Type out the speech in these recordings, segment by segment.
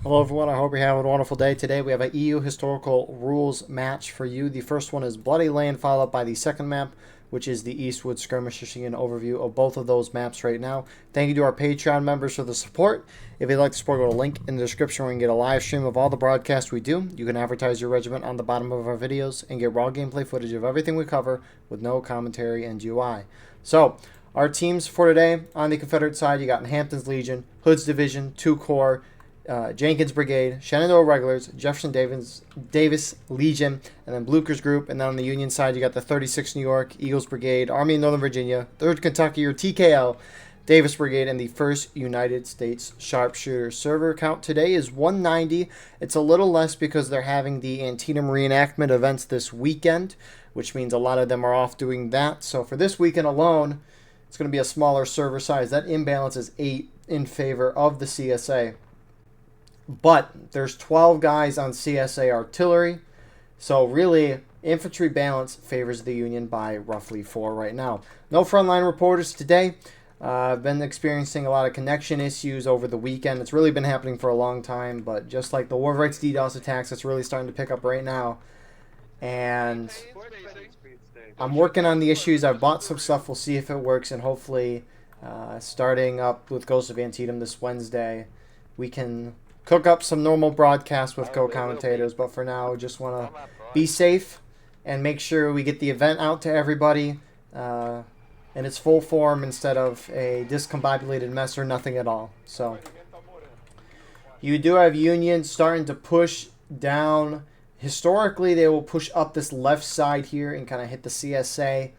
Hello everyone, I hope you're having a wonderful day. Today we have an EU historical rules match for you. The first one is Bloody Lane, followed by the second map, which is the Eastwood Skirmish. You're seeing an overview of both of those maps right now. Thank you to our Patreon members for the support. If you'd like to support, go to the link in the description where you can get a live stream of all the broadcasts we do. You can advertise your regiment on the bottom of our videos and get raw gameplay footage of everything we cover with no commentary and UI. So, our teams for today, on the Confederate side, you got Hampton's Legion, Hood's Division, 2 Corps, Jenkins Brigade, Shenandoah Regulars, Jefferson Davis Legion, and then Blucher's Group. And then on the Union side, you got the 36th New York, Eagles Brigade, Army of Northern Virginia, 3rd Kentucky, or TKL, Davis Brigade, and the 1st United States Sharpshooters. Server count today is 190. It's a little less because they're having the Antietam reenactment events this weekend, which means a lot of them are off doing that. So for this weekend alone, it's going to be a smaller server size. That imbalance is 8 in favor of the CSA. But there's 12 guys on CSA artillery, so really infantry balance favors the Union by roughly 4 right now. No frontline reporters today. I've been experiencing a lot of connection issues over the weekend. It's really been happening for a long time, but just like the War of Rights DDoS attacks, it's really starting to pick up right now. And I'm working on the issues. I've bought some stuff. We'll see if it works, and hopefully starting up with Ghost of Antietam this Wednesday, we can cook up some normal broadcasts with co-commentators, but for now, just want to be safe and make sure we get the event out to everybody in its full form instead of a discombobulated mess or nothing at all. So you do have Union starting to push down. Historically, they will push up this left side here and kind of hit the CSA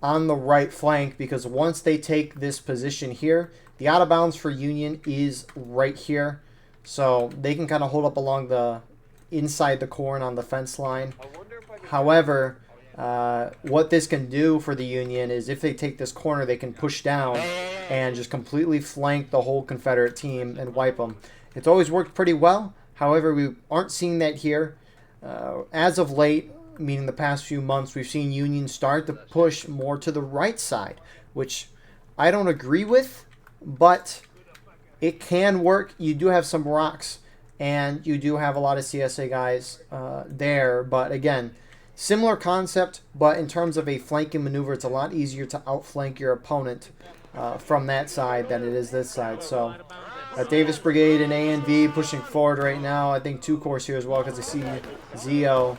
on the right flank, because once they take this position here, the out of bounds for Union is right here. So they can kind of hold up along the inside the corn on the fence line. However, what this can do for the Union is if they take this corner, they can push down and just completely flank the whole Confederate team and wipe them. It's always worked pretty well. However, we aren't seeing that here. As of late, meaning the past few months, we've seen Union start to push more to the right side, which I don't agree with, but it can work. You do have some rocks, and you do have a lot of CSA guys there. But again, similar concept, but in terms of a flanking maneuver, it's a lot easier to outflank your opponent from that side than it is this side. So Davis Brigade and ANV pushing forward right now. I think 2 Corps here as well, because I see Zio.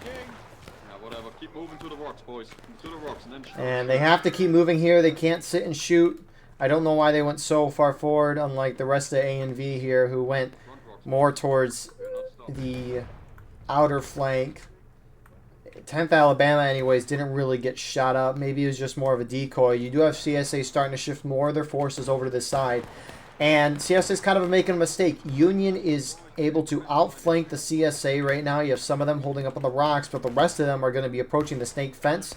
And they have to keep moving here. They can't sit and shoot. I don't know why they went so far forward, unlike the rest of ANV here, who went more towards the outer flank. 10th Alabama, anyways, didn't really get shot up. Maybe it was just more of a decoy. You do have CSA starting to shift more of their forces over to this side. And CSA is kind of making a mistake. Union is able to outflank the CSA right now. You have some of them holding up on the rocks, but the rest of them are going to be approaching the snake fence.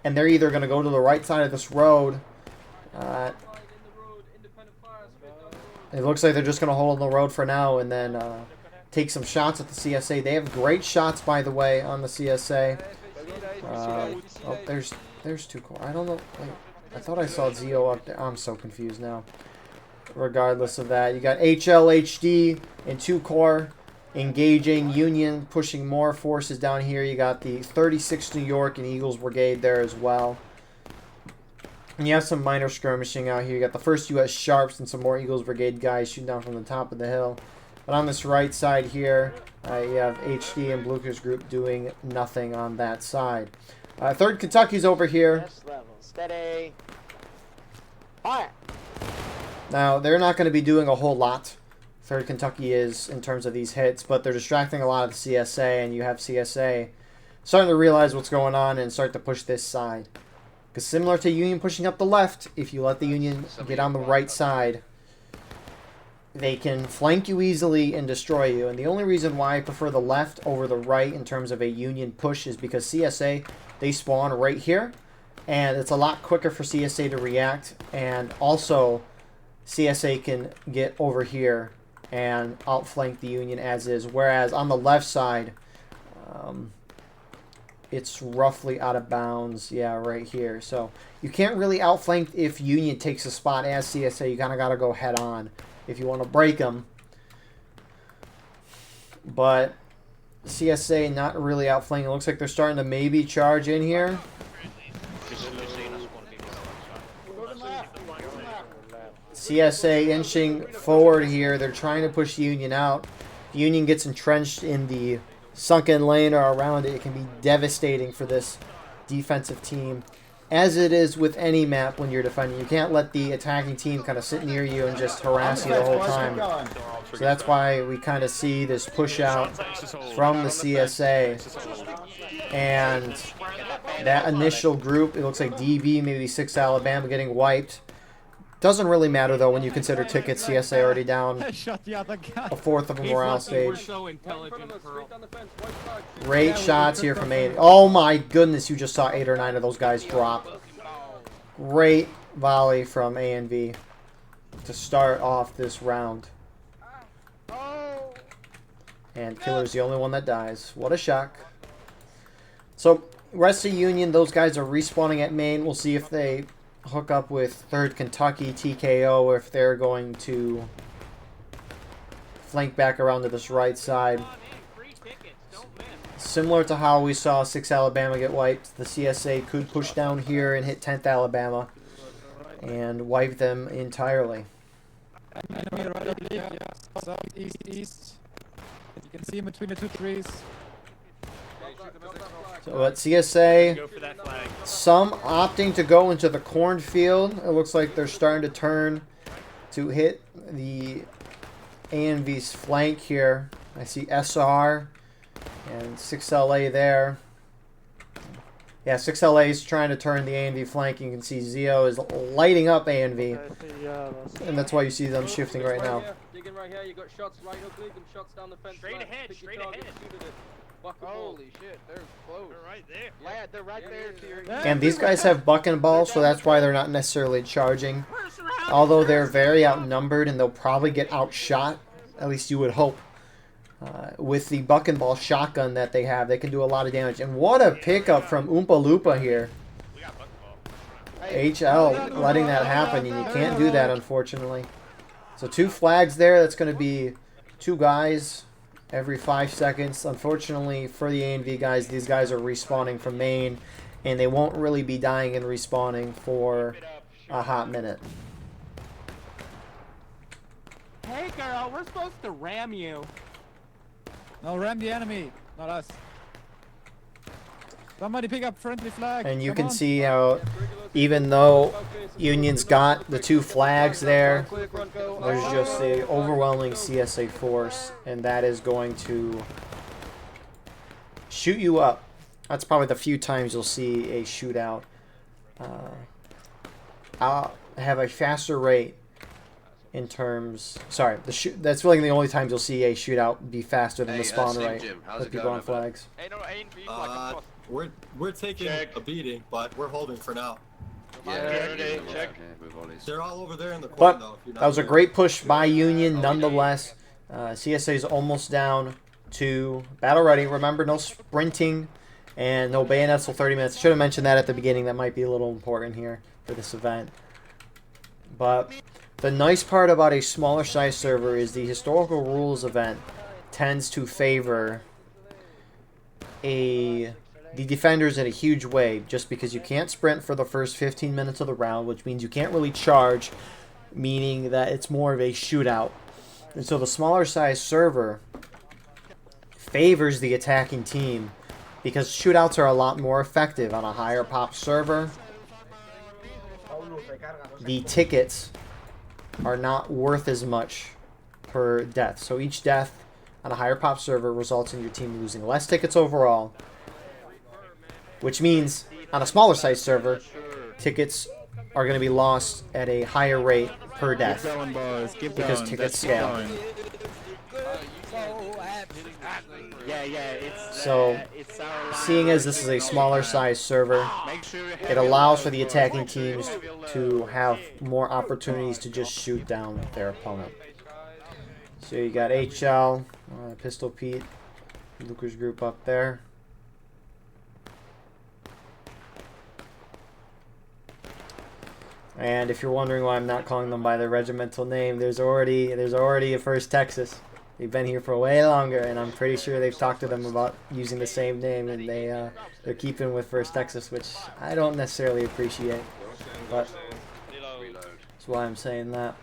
And they're either going to go to the right side of this road. It looks like they're just going to hold on the road for now and then take some shots at the CSA. They have great shots, by the way, on the CSA. Oh, there's 2 Corps. I don't know. I thought I saw Zio up there. I'm so confused now. Regardless of that, you got HLHD and 2 Corps engaging. Union pushing more forces down here. You got the 36th New York and Eagles Brigade there as well. And you have some minor skirmishing out here. You got the 1st U.S. Sharps and some more Eagles Brigade guys shooting down from the top of the hill. But on this right side here, you have HD and Blucher's Group doing nothing on that side. 3rd Kentucky's over here. Steady. Fire. Now, they're not going to be doing a whole lot. 3rd Kentucky is in terms of these hits, but they're distracting a lot of the CSA, and you have CSA starting to realize what's going on and start to push this side. Because similar to Union pushing up the left, if you let the Union get on the right side, they can flank you easily and destroy you. And the only reason why I prefer the left over the right in terms of a Union push is because CSA, they spawn right here. And it's a lot quicker for CSA to react. And also, CSA can get over here and outflank the Union as is. Whereas on the left side, it's roughly out of bounds, yeah, right here. So you can't really outflank if Union takes a spot as CSA. You kind of got to go head on if you want to break them. but CSA not really outflanking. It looks like they're starting to maybe charge in here. CSA inching forward here. They're trying to push Union out. If Union gets entrenched in the sunken lane or around it, it can be devastating for this defensive team. As it is with any map when you're defending. You can't let the attacking team kind of sit near you and just harass you the whole time. So that's why we kind of see this push out from the CSA. And that initial group, it looks like DB, maybe 6 Alabama getting wiped. Doesn't really matter, though, when you consider tickets. CSA already down a fourth of a morale stage. Great shots here from 8. Oh, my goodness. You just saw 8 or 9 of those guys drop. Great volley from A&V to start off this round. And Killer's the only one that dies. What a shock. So, rest of Union, those guys are respawning at main. We'll see if they hook up with 3rd Kentucky TKO or if they're going to flank back around to this right side. Similar to how we saw 6 Alabama get wiped, the CSA could push down here and hit 10th Alabama and wipe them entirely. East. You can see him between the 2 trees. So at CSA, some opting to go into the cornfield. It looks like they're starting to turn to hit the A&V's flank here. I see SR and 6LA there. Yeah, 6LA is trying to turn the A&V flank. You can see Zio is lighting up A&V. And that's why you see them shifting right now. Digging right here, you got shots right ugly, them shots down the fence. Straight ahead, straight ahead. Holy shit, they're close. They're right there. Yeah, they're right there to your... And these guys have buck and ball, so that's why they're not necessarily charging. Although they're very outnumbered and they'll probably get outshot, at least you would hope. With the buck and ball shotgun that they have, they can do a lot of damage. And what a pickup from Oompa Loompa here. HL letting that happen, and you can't do that, unfortunately. So 2 flags there. That's going to be 2 guys every 5 seconds. Unfortunately for the A&V guys, these guys are respawning from main, and they won't really be dying and respawning for a hot minute. Hey girl, we're supposed to ram you. No, ram the enemy, not us. Somebody pick up friendly flag. And you Come can on. see how, even though Union's got the 2 flags there, there's just a overwhelming CSA force, and that is going to shoot you up. That's probably the few times you'll see a shootout. I'll have a faster rate in terms... Sorry, that's really the only times you'll see a shootout be faster than the spawn rate with people on flags. Hey, no, A&V flag across. We're taking a beating, but we're holding for now. Check. They're all over there in the But corner, though. If you're not that was a there. great push by Union, nonetheless. CSA is almost down to battle ready. Remember, no sprinting and no bayonets till 30 minutes. Should have mentioned that at the beginning. That might be a little important here for this event. But the nice part about a smaller size server is the historical rules event tends to favor the defenders in a huge way, just because you can't sprint for the first 15 minutes of the round, which means you can't really charge, meaning that it's more of a shootout. And so the smaller size server favors the attacking team because shootouts are a lot more effective on a higher pop server. The tickets are not worth as much per death. So each death on a higher pop server results in your team losing less tickets overall, which means on a smaller size server, tickets are going to be lost at a higher rate per death because tickets scale. So, seeing as this is a smaller size server, it allows for the attacking teams to have more opportunities to just shoot down their opponent. So you got HL, Pistol Pete, Luca's group up there. And if you're wondering why I'm not calling them by their regimental name, there's already a First Texas. They've been here for way longer, and I'm pretty sure they've talked to them about using the same name, and they're keeping with First Texas, which I don't necessarily appreciate. But that's why I'm saying that.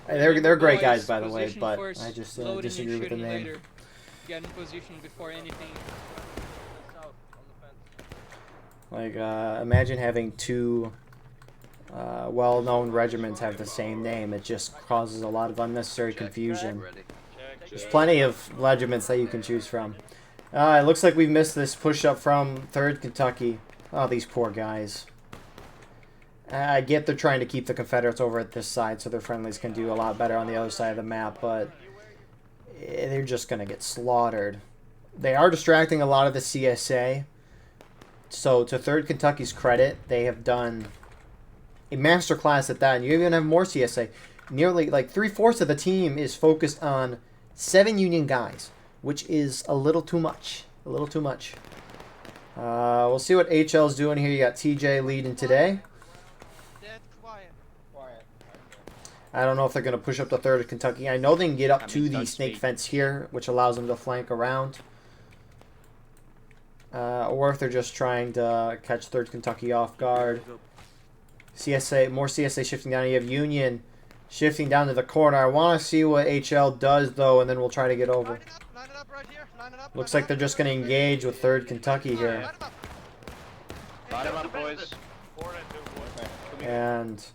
Hey, they're great guys, by the way, but I just disagree with the name. Get in position before anything. Like, imagine having two well-known regiments have the same name. It just causes a lot of unnecessary confusion. There's plenty of regiments that you can choose from. It looks like we missed this push-up from 3rd Kentucky. Oh, these poor guys. I get they're trying to keep the Confederates over at this side so their friendlies can do a lot better on the other side of the map, but they're just going to get slaughtered. They are distracting a lot of the CSA. So, to 3rd Kentucky's credit, they have done a masterclass at that, and you even have more CSA. Nearly, like, 3/4 of the team is focused on 7 Union guys, which is a little too much. A little too much. We'll see what HL's doing here. You got TJ leading today. I don't know if they're going to push up to 3rd Kentucky. I know they can get up to the snake fence here, which allows them to flank around. Or if they're just trying to catch 3rd Kentucky off guard. CSA, more CSA shifting down. You have Union shifting down to the corner. I want to see what HL does, though, and then we'll try to get over. Looks like they're just going to engage with 3rd Kentucky here. Line 'em up, boys. And it's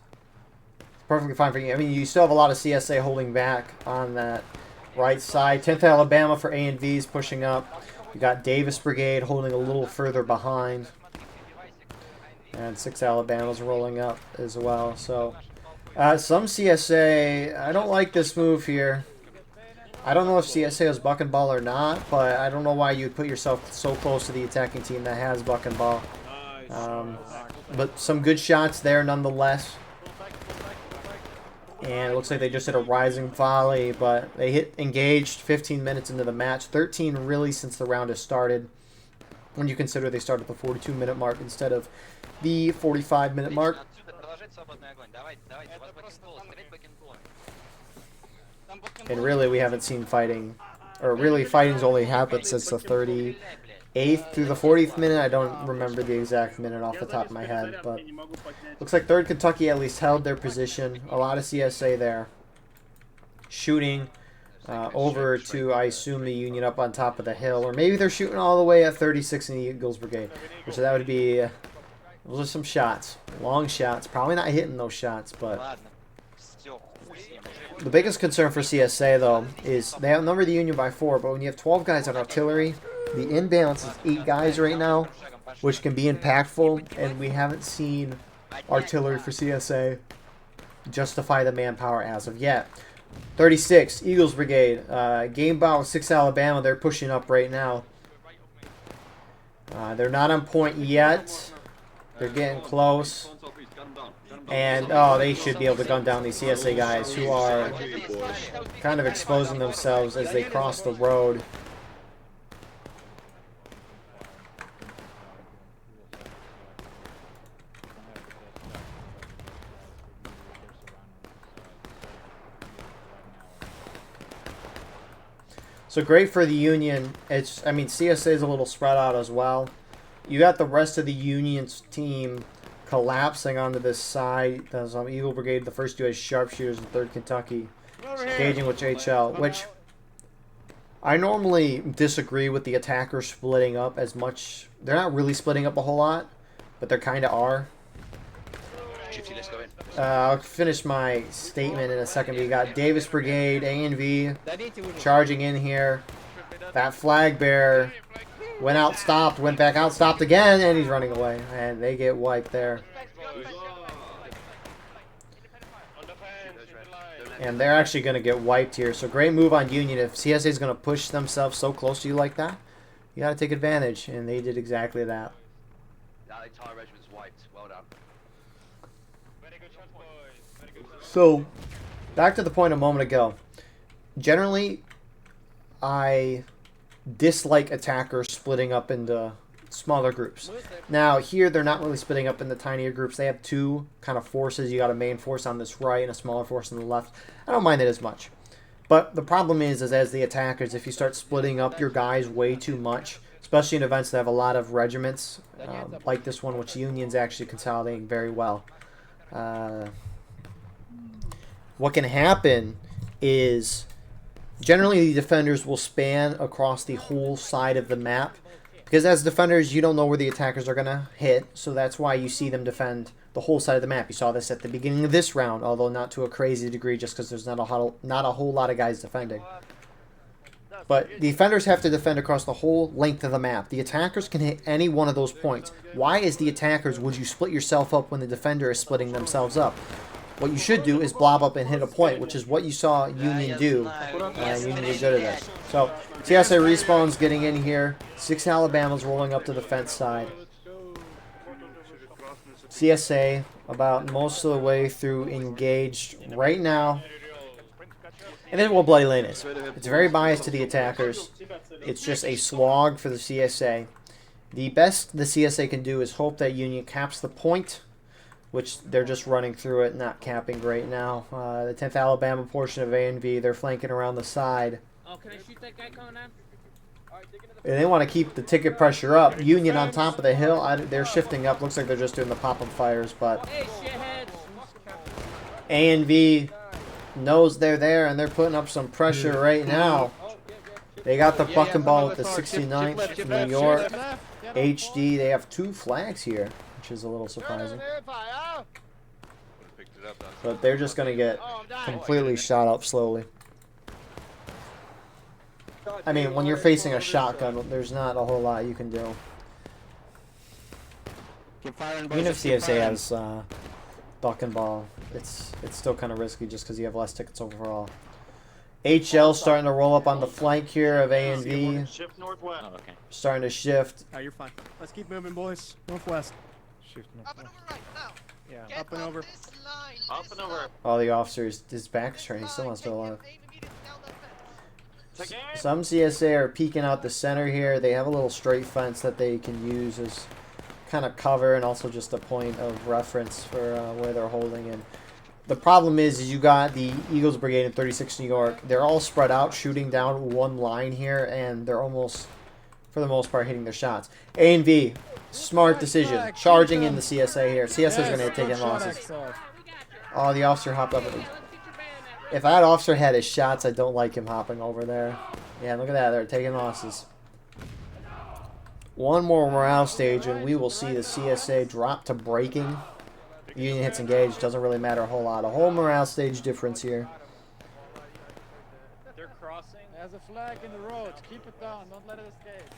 perfectly fine for you. I mean, you still have a lot of CSA holding back on that right side. 10th Alabama for A and V's pushing up. You got Davis Brigade holding a little further behind. And 6th Alabama's rolling up as well. So, some CSA, I don't like this move here. I don't know if CSA is buck and ball or not, but I don't know why you'd put yourself so close to the attacking team that has buck and ball. But some good shots there nonetheless. And it looks like they just hit a rising volley, but they hit engaged 15 minutes into the match. 13 really since the round has started. When you consider they started at the 42-minute mark instead of the 45-minute mark. And really, we haven't seen fighting, or really fighting's only happened since the 38th through the 40th minute. I don't remember the exact minute off the top of my head, but looks like 3rd Kentucky at least held their position. A lot of CSA there. Shooting over to, I assume, the Union up on top of the hill. Or maybe they're shooting all the way at 36 in the Eagles Brigade. So that would be, those are some shots. Long shots. Probably not hitting those shots, but the biggest concern for CSA, though, is they outnumber the Union by 4, but when you have 12 guys on artillery, the imbalance is 8 guys right now, which can be impactful, and we haven't seen artillery for CSA justify the manpower as of yet. 36, Eagles Brigade. Game bout with 6 Alabama. They're pushing up right now. They're not on point yet. They're getting close. And, oh, they should be able to gun down these CSA guys who are kind of exposing themselves as they cross the road. So great for the Union. I mean, CSA is a little spread out as well. You got the rest of the Union's team collapsing onto this side. There's Eagle Brigade, the first 2 as sharpshooters in 3rd Kentucky, engaging with HL, which I normally disagree with the attackers splitting up as much. They're not really splitting up a whole lot, but they kind of are. I'll finish my statement in a second. We got Davis Brigade, A and V, charging in here. That flag bearer went out, stopped, went back out, stopped again, and he's running away. And they get wiped there. And they're actually going to get wiped here. So great move on Union. If CSA is going to push themselves so close to you like that, you got to take advantage. And they did exactly that. That entire regiment's wiped. Well done. So, back to the point a moment ago. Generally, I dislike attackers splitting up into smaller groups. Now, here they're not really splitting up into tinier groups. They have 2 kind of forces. You got a main force on this right and a smaller force on the left. I don't mind it as much. But the problem is as the attackers, if you start splitting up your guys way too much, especially in events that have a lot of regiments, like this one, which Union's actually consolidating very well. What can happen is generally the defenders will span across the whole side of the map, because as defenders you don't know where the attackers are going to hit, so that's why you see them defend the whole side of the map. You saw this at the beginning of this round, although not to a crazy degree just because there's not a whole lot of guys defending. But the defenders have to defend across the whole length of the map. The attackers can hit any one of those points. Why, as the attackers, would you split yourself up when the defender is splitting themselves up? What you should do is blob up and hit a point, which is what you saw Union do. And Union is good at that. So, CSA respawns getting in here. 6 Alabama's rolling up to the fence side. CSA about most of the way through engaged right now. And then what Bloody Lane is. It's very biased to the attackers. It's just a slog for the CSA. The best the CSA can do is hope that Union caps the point, which they're just running through it, not capping right now. The 10th Alabama portion of A&V, they're flanking around the side. Oh, can I shoot that guy coming in? And they want to keep the ticket pressure up. Union on top of the hill, they're shifting up. Looks like they're just doing the pop-up fires, but Hey, shitheads! A&V knows they're there, and they're putting up some pressure right now. They got the fucking ball with the 69th, New York, HD. They have 2 flags here, which is a little surprising. But they're just going to get completely shot up slowly. I mean, when you're facing a shotgun, there's not a whole lot you can do. Even if CSA has buck and ball, it's still kind of risky just because you have less tickets overall. HL starting to roll up on the flank here of A&V. Shift northwest. Oh, okay. Starting to shift. Oh, you're fine. Let's keep moving, boys. Northwest. Shift Up and over right now. Yeah, Get up and off over. this line. Up This and over. line. All the officers, his back's turned. He This still line. wants to Take alive. him, aim immediately down that fence. Some CSA are peeking out the center here. They have a little straight fence that they can use as kind of cover and also just a point of reference for where they're holding. And the problem is you got the Eagles Brigade in 36 New York. They're all spread out shooting down one line here, and they're almost, for the most part, hitting their shots. A&V, smart decision. Charging in the CSA here. CSA is going to take in losses. Oh, the officer hopped up. If that officer had his shots, I don't like him hopping over there. Yeah, look at that. They're taking losses. One more morale stage, and we will see the CSA drop to breaking. Union hits engaged. Doesn't really matter a whole lot. A whole morale stage difference here. They're crossing. There's a flag in the road. Keep it down. Don't let it escape.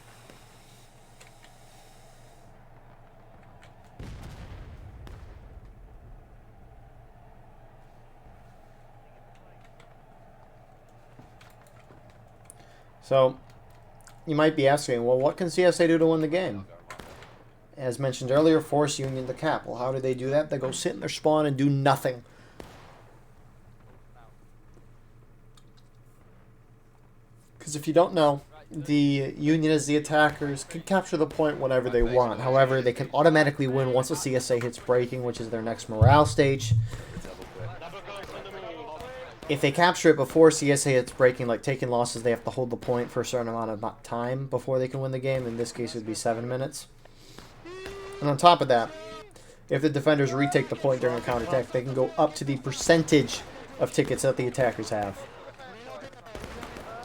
So, you might be asking, well, what can CSA do to win the game? As mentioned earlier, force Union to cap. Well, how do they do that? They go sit in their spawn and do nothing. Because if you don't know, the Union as the attackers can capture the point whenever they want. However, they can automatically win once the CSA hits breaking, which is their next morale stage. If they capture it before CSA hits breaking, like taking losses, they have to hold the point for a certain amount of time before they can win the game. In this case, it would be 7 minutes. And on top of that, if the defenders retake the point during a counterattack, they can go up to the percentage of tickets that the attackers have.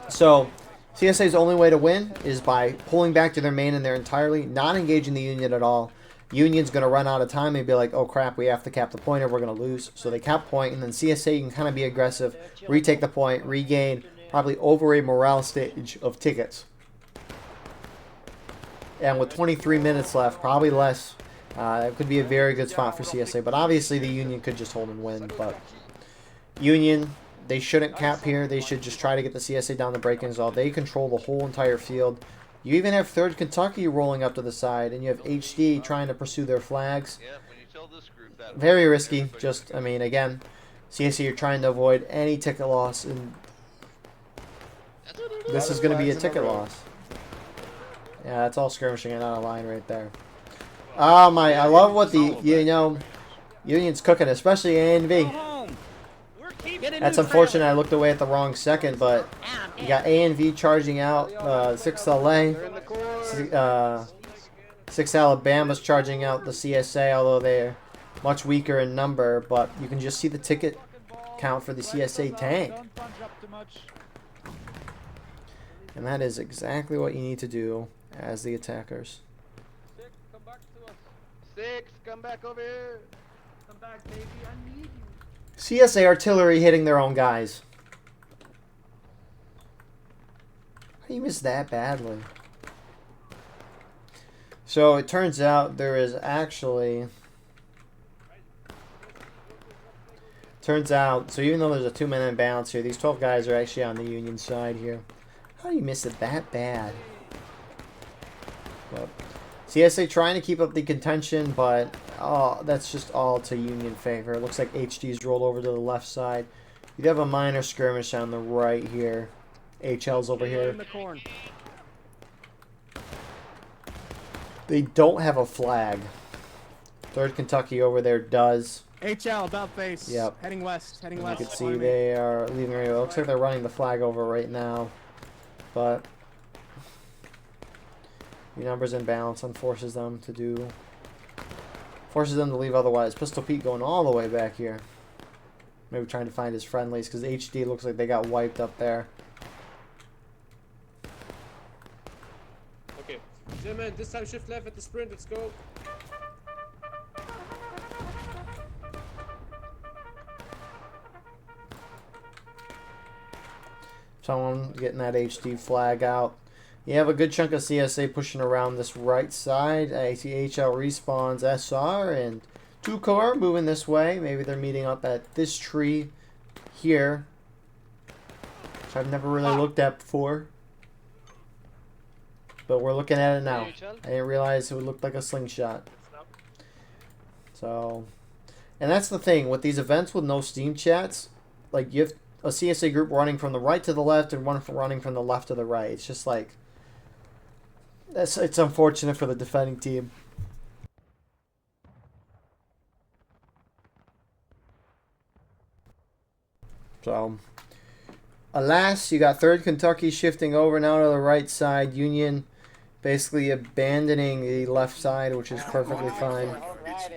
So, CSA's only way to win is by pulling back to their main and they're entirely not engaging the Union at all. Union's going to run out of time and be like, oh crap, we have to cap the point or we're going to lose. So they cap point, and then CSA can kind of be aggressive, retake the point, regain probably over a morale stage of tickets. And with 23 minutes left, probably less, it could be a very good spot for CSA. But obviously the Union could just hold and win. But Union, they shouldn't cap here. They should just try to get the CSA down the break-ins all. They control the whole entire field. You even have 3rd Kentucky rolling up to the side, and you have HD trying to pursue their flags. Very risky. Just, I mean, again, CSA, you're trying to avoid any ticket loss, and this is going to be a ticket loss. Yeah, it's all skirmishing and out of line right there. Oh my, I love what the, Union's cooking, especially A&V. Get That's unfortunate. I looked away at the wrong second, but you got A and V charging out. 6 LA. 6 Alabama's charging out the CSA, although they're much weaker in number. But you can just see the ticket count for the CSA tank. Don't bunch up too much. And that is exactly what you need to do as the attackers. Six, come back to us. Six, come back over here. Come back, baby. I need you. CSA artillery hitting their own guys. How do you miss that badly? So it turns out there is actually... so even though there's a 2-man imbalance here, these 12 guys are actually on the Union side here. How do you miss it that bad? Well, CSA trying to keep up the contention, but that's just all to Union favor. It looks like HD's rolled over to the left side. You'd have a minor skirmish on the right here. HL's over here. In the corn. They don't have a flag. 3rd Kentucky over there does. HL about face. Yep. Heading west. Heading You west. can see they are leaving right. It looks like they're running the flag over right now. But your numbers in balance and forces them to leave otherwise. Pistol Pete going all the way back here. Maybe trying to find his friendlies because HD looks like they got wiped up there. Okay. Gentlemen, this time shift left at the sprint. Let's go. Someone getting that HD flag out. You have a good chunk of CSA pushing around this right side. I see HL respawns SR and 2 Corps moving this way. Maybe they're meeting up at this tree here, which I've never really looked at before. But we're looking at it now. I didn't realize it would look like a slingshot. So, and that's the thing with these events with no Steam chats. Like, you have a CSA group running from the right to the left and one running from the left to the right. It's just like, it's unfortunate for the defending team. So, alas, you got 3rd Kentucky shifting over now to the right side. Union basically abandoning the left side, which is perfectly fine. Right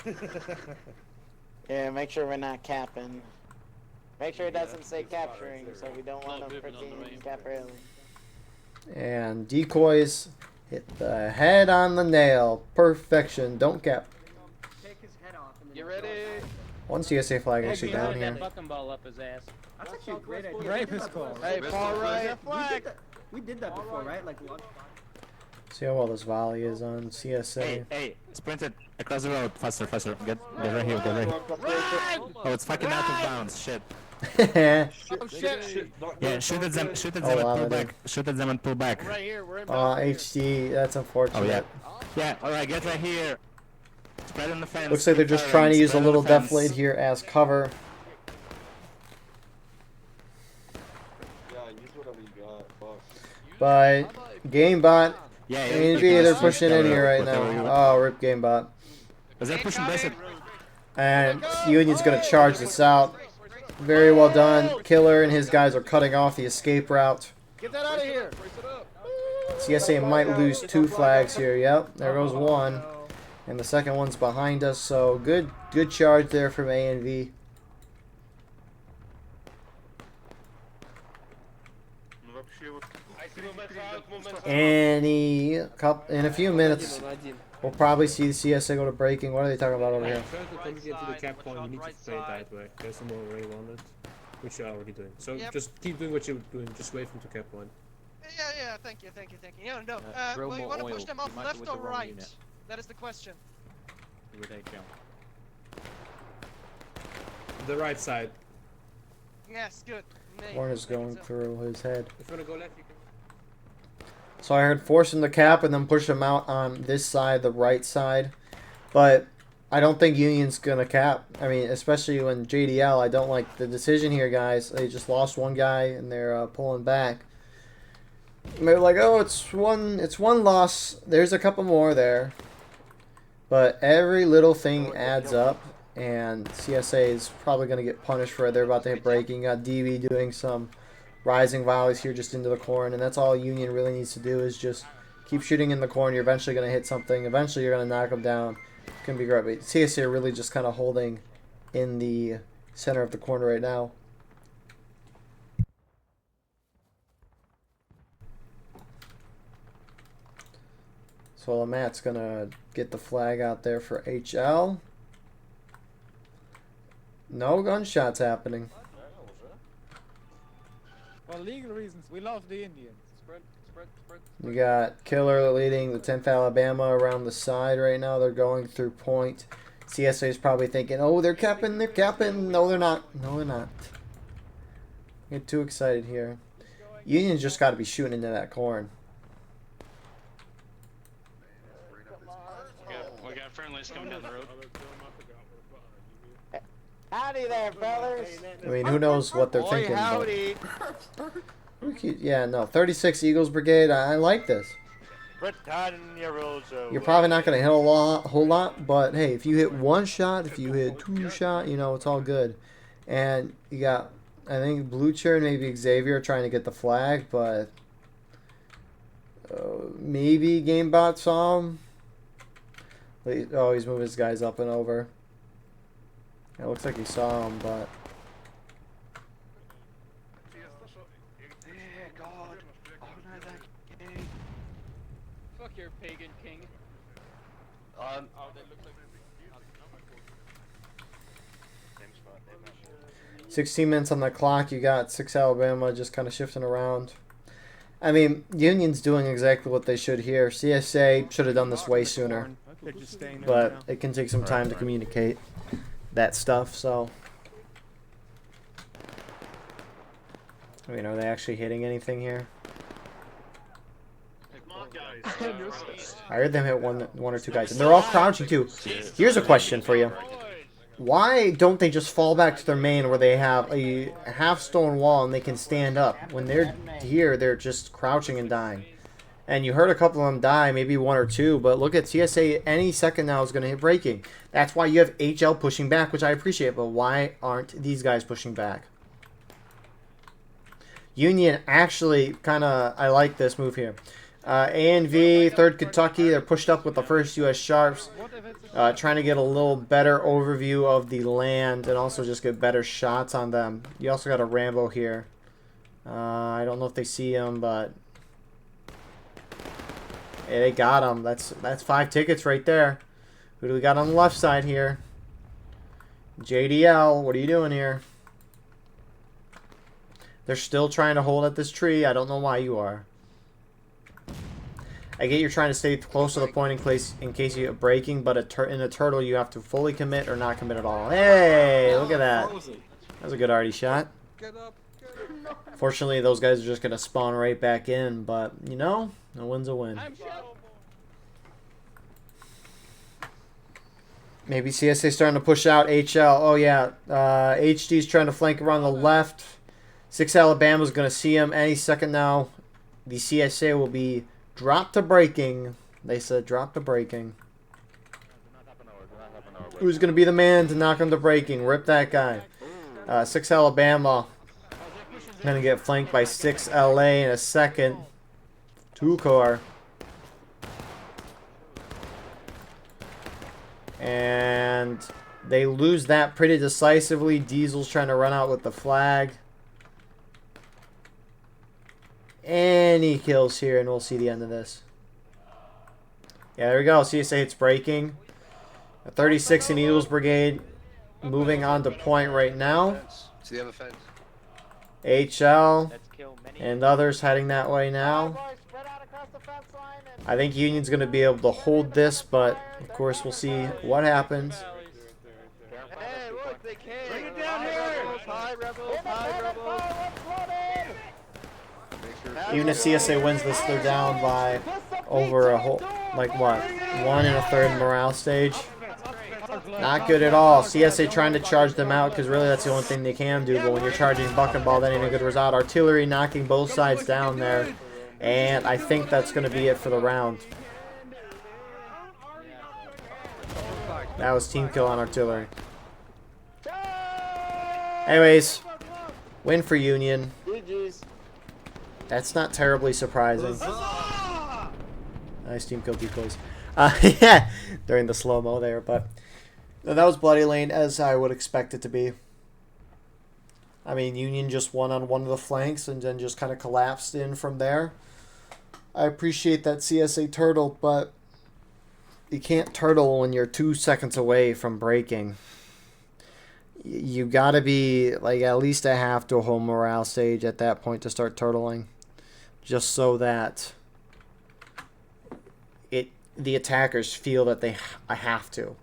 here. Yeah, make sure we're not capping. Make sure it doesn't say capturing, so we don't want to freaking cap early. And decoys hit the head on the nail. Perfection. Don't cap. Take his head off. And then You ready? One CSA flag actually down here. Bucking ball up his ass. That's actually a great idea. Grape is cool. Hey, far right. We did that before, right? Like launch. See how well this volley is on CSA. Hey, sprint it across the road, faster. Get right here, get right here. Oh, it's fucking out of bounds, shit. Oh shit! Yeah, shoot at them wow, and pull back. Shoot at them and pull back. Right here. We're in. HD, that's unfortunate. Oh yeah. Yeah, alright, get right here. Spread on the fence. Looks like they're just trying to use a little deflate here as cover. Yeah, use whatever you got. Fuck. But GameBot, Yeah, A&B, they're pushing in here right now. Oh, rip GameBot. Is that pushing basic? And Union's going to charge this out. Very well done. Killer and his guys are cutting off the escape route. Get that out of here! CSA might lose 2 flags here. Yep, there goes one. And the second one's behind us. So good charge there from A&V. In a few minutes, we'll probably see the CSA go to breaking. What are they talking about over here? Try to get to the cap point. You need to play that way. There's no way around it, which you're already doing. So just keep doing what you're doing. Just wait for them to cap point. Yeah, thank you. No, well, you want to push them off left or right? That is the question. The right side. Yes, good. Warner's going through his head. If you want to go left, you can. So I heard force him to cap and then push him out on this side, the right side. But I don't think Union's going to cap. I mean, especially when JDL, I don't like the decision here, guys. They just lost one guy and they're pulling back. They're like, oh, it's one loss. There's a couple more there. But every little thing adds up. and CSA is probably going to get punished for it. They're about to hit breaking. Got DB doing some rising volleys here just into the corn, and that's all Union really needs to do is just keep shooting in the corn. You're eventually going to hit something. Eventually you're going to knock them down. It's going to be great. But CSA are really just kind of holding in the center of the corner right now. So Matt's going to get the flag out there for HL. No gunshots happening. For legal reasons, we love the Indians. You got Killer leading the 10th Alabama around the side right now. They're going through point. CSA is probably thinking, oh, they're capping, they're capping. No, they're not. No, they're not. Get too excited here. Union's just got to be shooting into that corn. We got friendlies coming down the road. Howdy there, fellas. I mean, who knows what they're thinking. Howdy. Yeah, no, 36 Eagles Brigade. I like this. You're probably not going to hit a whole lot, but hey, if you hit one shot, if you hit two shot, you know, it's all good. And you got, I think, Blue Chair and maybe Xavier trying to get the flag, but maybe GameBot saw him. Oh, he's moving his guys up and over. It looks like he saw him, but... Fuck your pagan king. 16 minutes on the clock. You got 6 Alabama just kind of shifting around. I mean, Union's doing exactly what they should here. CSA should have done this way sooner. But it can take some time to communicate that stuff, so... I mean, are they actually hitting anything here? I heard them hit one or two guys. And they're all crouching, too. Here's a question for you. Why don't they just fall back to their main where they have a half-stone wall and they can stand up? When they're here, they're just crouching and dying. And you heard a couple of them die, maybe one or two, but look at CSA any second now is going to hit breaking. That's why you have HL pushing back, which I appreciate, but why aren't these guys pushing back? Union actually kind of, I like this move here. A&V, 3rd Kentucky, they're pushed up with the 1st U.S. Sharps, trying to get a little better overview of the land and also just get better shots on them. You also got a Rambo here. I don't know if they see him, but hey, they got him. That's 5 tickets right there. Who do we got on the left side here? JDL, what are you doing here? They're still trying to hold at this tree. I don't know why you are. I get you're trying to stay close to the point in case you get breaking, but in a turtle you have to fully commit or not commit at all. Hey, look at that. That was a good arty shot. Fortunately, those guys are just going to spawn right back in, but, you know, a win's a win. Maybe CSA starting to push out HL. Oh, yeah. HD's trying to flank around the left. 6 Alabama's going to see him any second now. The CSA will be dropped to breaking. They said drop to breaking. Who's going to be the man to knock him to breaking? Rip that guy. 6 Alabama. Going to get flanked by 6 LA in a second. 2-core. And they lose that pretty decisively. Diesel's trying to run out with the flag. Any kills here, and we'll see the end of this. Yeah, there we go. CSA hits breaking. A 36 in Eagles Brigade moving on to point right now. To the other fence. HL and others heading that way now. I think Union's going to be able to hold this, but of course we'll see what happens. Hey, look, they came. Bring it down here. High rebels, high rebels. Even if CSA wins this, they're down by over a whole, like what, 1 1/3 morale stage. Not good at all. CSA trying to charge them out because really that's the only thing they can do. But when you're charging buck ball, that ain't a good result. Artillery knocking both sides down there. And I think that's going to be it for the round. That was team kill on artillery. Anyways, win for Union. GG's. That's not terribly surprising. Nice team kill decoys. Yeah, during the slow-mo there, but that was Bloody Lane as I would expect it to be. I mean, Union just won on one of the flanks and then just kind of collapsed in from there. I appreciate that CSA turtle, but you can't turtle when you're 2 seconds away from breaking. You gotta be like at least a half to a whole morale stage at that point to start turtling, just so that the attackers feel that they have to.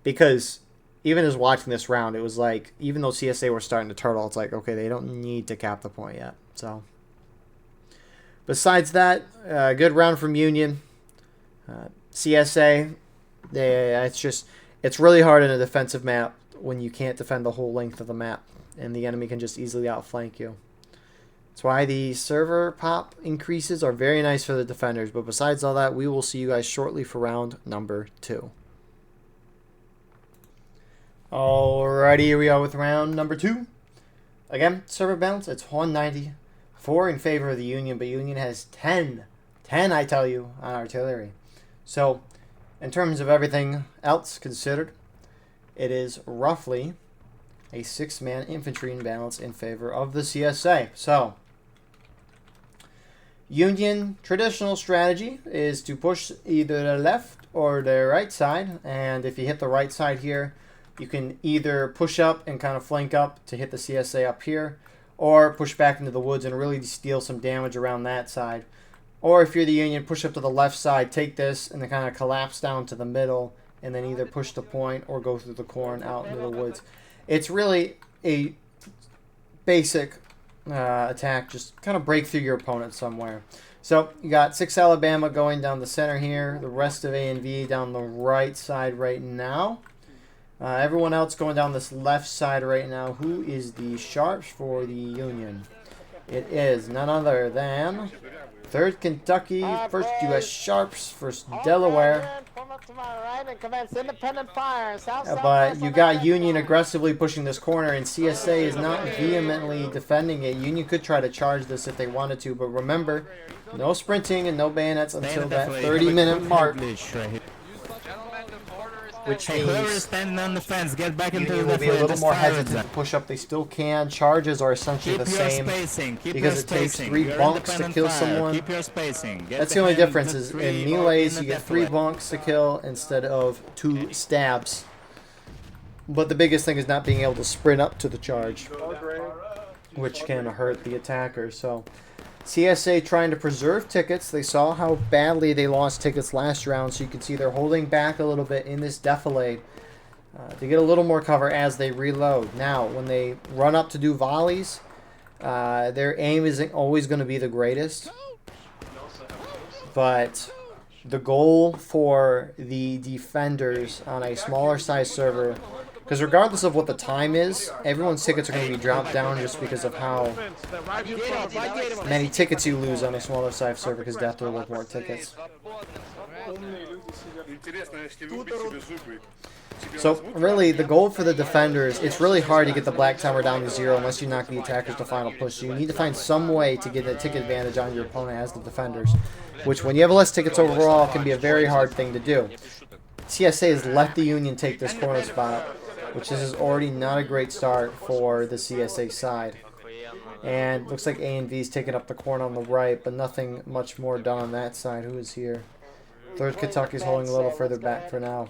Because even as watching this round, it was like, even though CSA were starting to turtle, it's like, okay, they don't need to cap the point yet. So besides that, good round from Union. CSA, it's really hard in a defensive map when you can't defend the whole length of the map and the enemy can just easily outflank you. That's why the server pop increases are very nice for the defenders. But besides all that, we will see you guys shortly for round number 2. Alrighty, here we are with round number 2. Again, server balance, it's 194 in favor of the Union, but Union has 10 I tell you, on artillery. So, in terms of everything else considered, it is roughly a 6-man infantry imbalance in favor of the CSA. So, Union traditional strategy is to push either the left or the right side, and if you hit the right side here, you can either push up and kind of flank up to hit the CSA up here, or push back into the woods and really steal some damage around that side. Or if you're the Union, push up to the left side, take this, and then kind of collapse down to the middle, and then either push the point or go through the corn out into the woods. It's really a basic attack, just kind of break through your opponent somewhere. So you got 6 Alabama going down the center here, the rest of A and V down the right side right now. Everyone else going down this left side right now. Who is the sharps for the Union? It is none other than 3rd Kentucky, 1st U.S. Sharps, 1st Delaware. But you got Union aggressively pushing this corner, and CSA is not vehemently defending it. Union could try to charge this if they wanted to, but remember, no sprinting and no bayonets until that 30-minute mark. Which means whoever's standing on the fence, get back into the Union will be a little more hesitant to push up. They still can. Charges are essentially the same because it takes 3 bunks to kill someone. Keep your spacing. That's the only difference is in melees you get 3 bunks to kill instead of 2 stabs. But the biggest thing is not being able to sprint up to the charge, which can hurt the attacker. So CSA trying to preserve tickets. They saw how badly they lost tickets last round, so you can see they're holding back a little bit in this defilade to get a little more cover as they reload. Now, when they run up to do volleys, their aim isn't always going to be the greatest, but the goal for the defenders on a smaller size server, because regardless of what the time is, everyone's tickets are going to be dropped down just because of how many tickets you lose on a smaller size server, because Death will with more tickets. So really, the goal for the defenders, it's really hard to get the black timer down to 0 unless you knock the attackers to final push. So you need to find some way to get a ticket advantage on your opponent as the defenders, which when you have less tickets overall can be a very hard thing to do. CSA has let the Union take this corner spot, which is already not a great start for the CSA side. And looks like A and V's taking up the corner on the right, but nothing much more done on that side. Who is here? 3rd Kentucky's holding a little further back for now.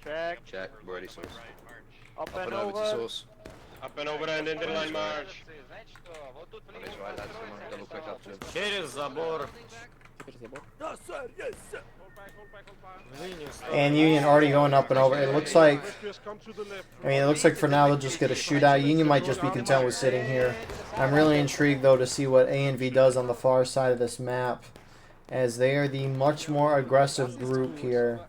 Check. Check. Ready source. Up and over to over. source. Up and over and into line march. He's right, lads. Come on, double quick up to him. Через забор. And Union already going up and over. It looks like, it looks like for now they'll just get a shootout. Union might just be content with sitting here. I'm really intrigued though to see what A and V does on the far side of this map, as they are the much more aggressive group here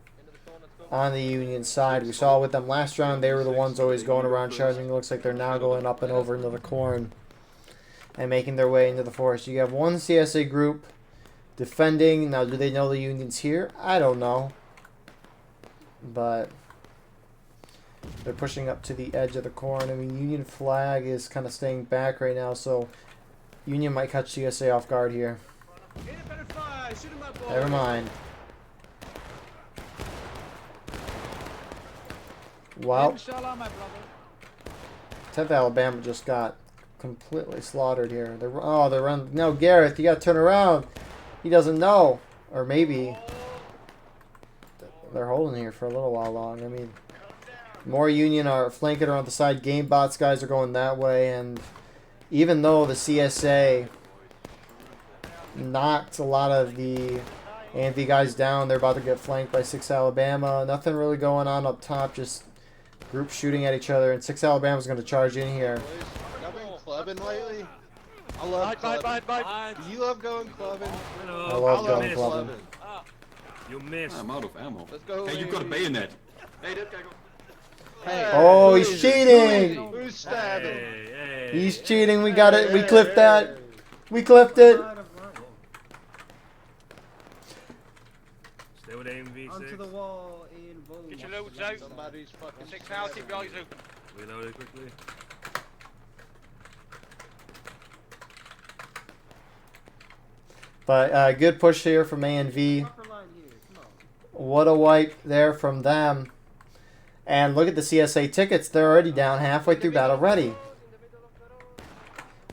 on the Union side. We saw with them last round, they were the ones always going around charging. It looks like they're now going up and over into the corn and making their way into the forest. You have one CSA group defending. Now, do they know the Union's here? I don't know. But they're pushing up to the edge of the corn. I mean, Union flag is kind of staying back right now, so Union might catch CSA off guard here. Never mind. Well, 10th Alabama just got completely slaughtered here. They're running. No, Gareth, you got to turn around. He doesn't know. Or maybe they're holding here for a little while long. I mean, more Union are flanking around the side. Gamebots guys are going that way. And even though the CSA knocked a lot of the ANV guys down, they're about to get flanked by 6 Alabama. Nothing really going on up top. Just group shooting at each other. And 6 Alabama's going to charge in here. Y'all been clubbing lately? I love clubbing. Do you love going clubbing? I love going clubbing. You missed. I'm out of ammo. Let's go. Hey, you got a bayonet. Hey, that guy go. Hey, oh, he's cheating! Who's stabbing? Hey. He's cheating. We got it. We clipped that. We clipped it. Stay with AMV. Onto the wall and boom. Get your loads out. Somebody's fucking 6 hours, keep your eyes open. Reload it quickly. But good push here from ANV. What a wipe there from them. And look at the CSA tickets. They're already down halfway through battle ready.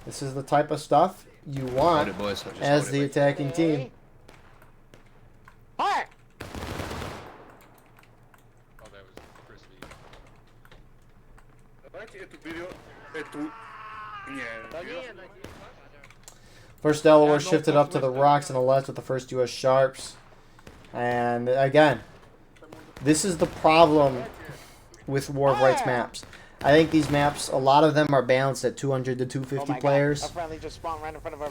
This is the type of stuff you want as the attacking team. Fire! Oh, that was crispy. First Delaware shifted up to the rocks on the left with the first US Sharps. And again, this is the problem with War of Rights maps. I think these maps, a lot of them are balanced at 200 to 250 players.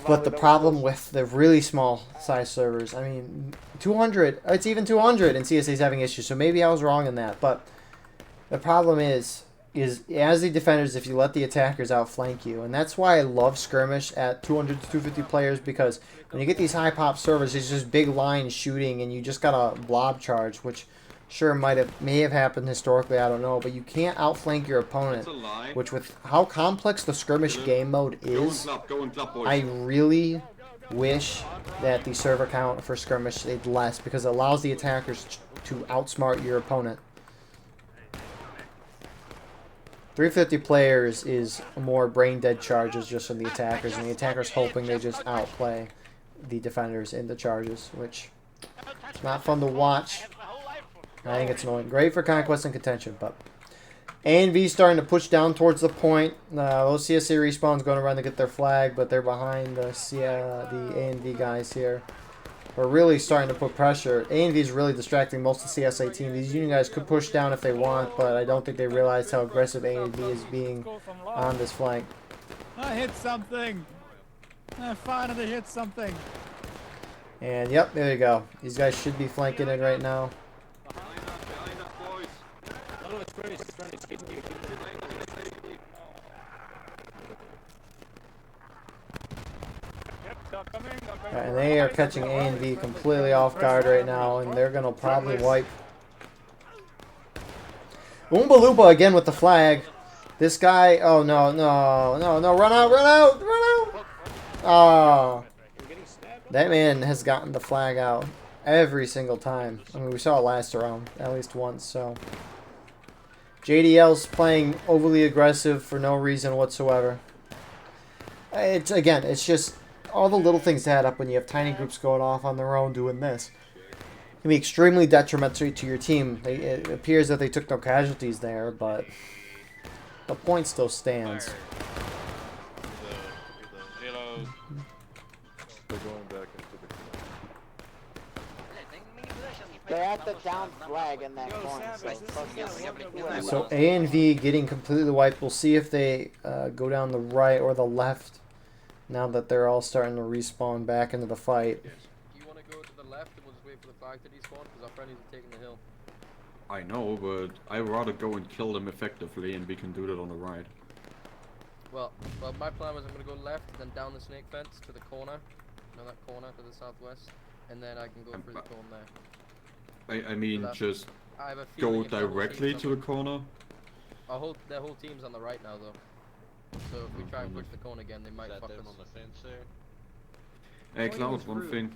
But the problem with the really small size servers, I mean, 200, it's even 200 and CSA's having issues. So maybe I was wrong in that. But the problem is as the defenders, if you let the attackers outflank you. And that's why I love skirmish at 200 to 250 players, because when you get these high pop servers, it's just big lines shooting and you just got a blob charge, which sure may have happened historically, I don't know, but you can't outflank your opponent, which with how complex the skirmish game mode is, I really wish that the server count for skirmish stayed less, because it allows the attackers to outsmart your opponent. 350 players is more brain dead charges just from the attackers, and the attackers hoping they just outplay the defenders in the charges, which is not fun to watch. I think it's annoying. Great for conquest and contention, but ANV starting to push down towards the point. Those CSA respawns going around to get their flag, but they're behind the ANV guys here. We're really starting to put pressure. ANV is really distracting most of the CSA team. These Union guys could push down if they want, but I don't think they realize how aggressive ANV is being on this flank. I hit something. I finally hit something. And yep, there you go. These guys should be flanking it right now. And they are catching ANV completely off guard right now, and they're going to probably wipe. Oompa Loompa again with the flag. This guy, oh no, no, no, no, run out, run out, run out! Oh, that man has gotten the flag out every single time. I mean, we saw it last round, at least once, so. JDL's playing overly aggressive for no reason whatsoever. It's just all the little things add up when you have tiny groups going off on their own doing this. It can be extremely detrimental to your team. It appears that they took no casualties there, but the point still stands. They're at the down flag in that corner. So ANV getting completely wiped. We'll see if they go down the right or the left now that they're all starting to respawn back into the fight. You want to go to the left and we'll just wait for the flag to despawn because our friendlies are taking the hill. I know, but I'd rather go and kill them effectively, and we can do that on the right. Well, my plan was I'm going to go left and then down the snake fence to the corner. in that corner to the southwest, and then I can go through the corner there. I mean, just I have a go feeling if the whole directly team's to on the corner. their whole team's on the right now, though. So if we try and push the corner again, they might fuck us. On the fence there. Hey, Cloud, one thing.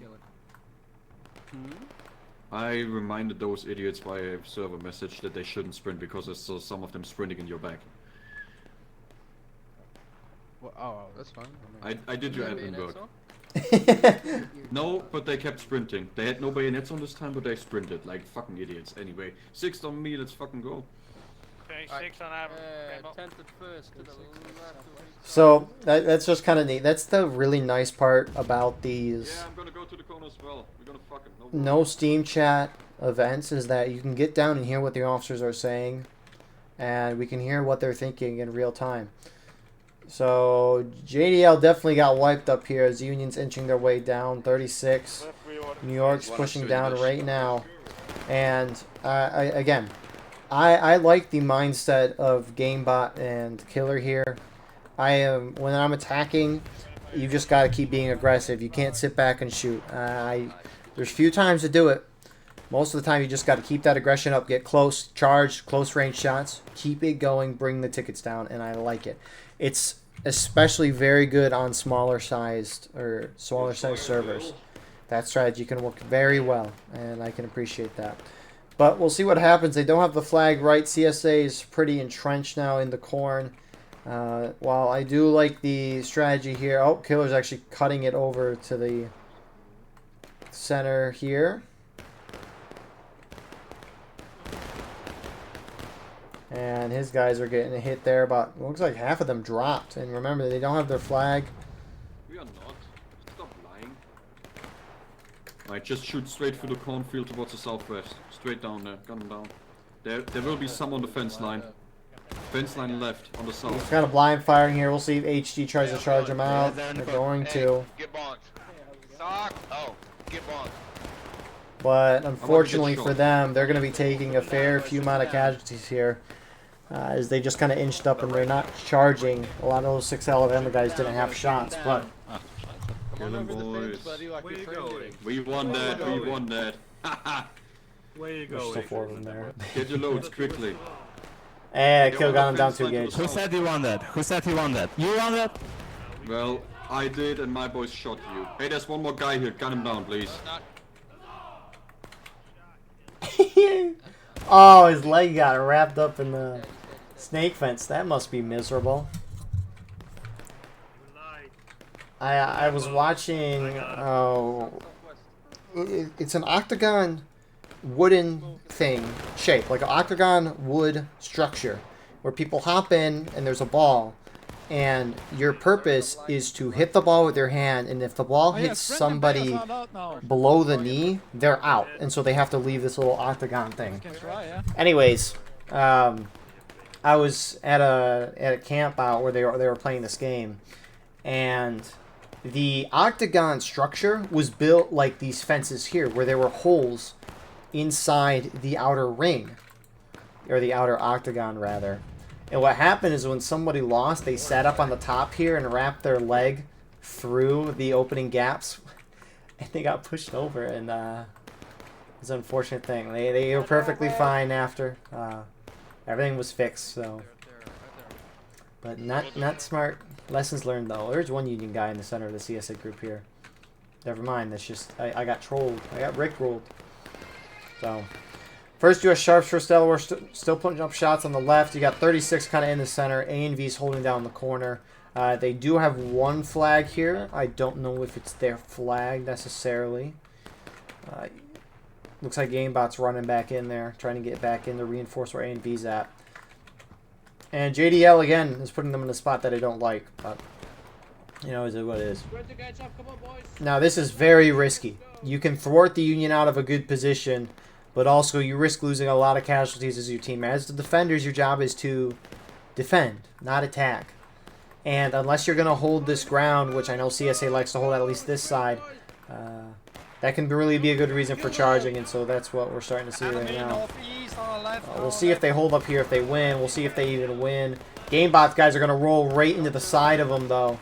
I reminded those idiots via server message that they shouldn't sprint because I saw some of them sprinting in your back. Well, oh, that's fine. I did your admin work. No, but they kept sprinting. They had no bayonets on this time, but they sprinted like fucking idiots. Anyway, 6 on me, let's fucking go. Okay, 6 on average. 10th at first to the left. So that's just kind of neat. That's the really nice part about these. Yeah, I'm gonna go to the corner as well. We're gonna fuck it. No Steam chat events is that you can get down and hear what the officers are saying, and we can hear what they're thinking in real time. So JDL definitely got wiped up here as Union's inching their way down. 36. New York's pushing down right now, and again, I like the mindset of Gamebot and Killer here. When I'm attacking, you just got to keep being aggressive. You can't sit back and shoot. There's few times to do it. Most of the time, you just got to keep that aggression up, get close, charge, close range shots, keep it going, bring the tickets down, and I like it. It's especially very good on smaller sized servers. That strategy can work very well, and I can appreciate that. But we'll see what happens. They don't have the flag right. CSA is pretty entrenched now in the corn. While I do like the strategy here. Oh, Killer's actually cutting it over to the center here. And his guys are getting a hit there, but looks like half of them dropped. And remember, they don't have their flag. We are not. Stop lying. Alright, just shoot straight through the cornfield towards the southwest. Straight down there. Gun them down. There will be some on the fence line. Fence line left on the south. He's kind of blind firing here. We'll see if HG tries to charge him out. They're going to. Get bonked. Sock. Oh, get bonked. But unfortunately for them, they're going to be taking a fair few amount of casualties here. As they just kind of inched up and they're not charging. A lot of those 6 LFM guys didn't have shots, but... Kill them, boys. We won that, we won that. Way you There's go. still 4 of them there. Get your loads quickly. And Kill got him down 2 gauge. Who said you won that? Who said you won that? You won that? Well, I did and my boys shot you. Hey, there's one more guy here. Gun him down, please. Oh, his leg got wrapped up in the snake fence. That must be miserable. I was watching. Oh, it's an octagon wooden thing shape, like an octagon wood structure, where people hop in and there's a ball, and your purpose is to hit the ball with your hand, and if the ball hits somebody below the knee, they're out, and so they have to leave this little octagon thing. Anyways, I was at a camp out where they were playing this game, and the octagon structure was built like these fences here, where there were holes inside the outer ring, or the outer octagon rather. And what happened is when somebody lost, they sat up on the top here and wrapped their leg through the opening gaps, and they got pushed over, and it's an unfortunate thing. They were perfectly fine after. Everything was fixed, so. But not smart. Lessons learned, though. There's one Union guy in the center of the CSA group here. Never mind, that's just, I got trolled. I got rickrolled. So. First U.S. Sharps for Delaware, still putting up shots on the left. You got 36 kind of in the center. A&V's holding down the corner. They do have one flag here. I don't know if it's their flag necessarily. Looks like Gamebot's running back in there, trying to get back in to reinforce where A&V's at. And JDL, again, is putting them in a spot that I don't like. But, you know, is what it is. Now, this is very risky. You can thwart the Union out of a good position, but also you risk losing a lot of casualties as your team. As the defenders, your job is to defend, not attack. And unless you're going to hold this ground, which I know CSA likes to hold at least this side, that can really be a good reason for charging, and so that's what we're starting to see right now. We'll see if they hold up here, if they win. We'll see if they even win. Gamebot's guys are going to roll right into the side of them, though.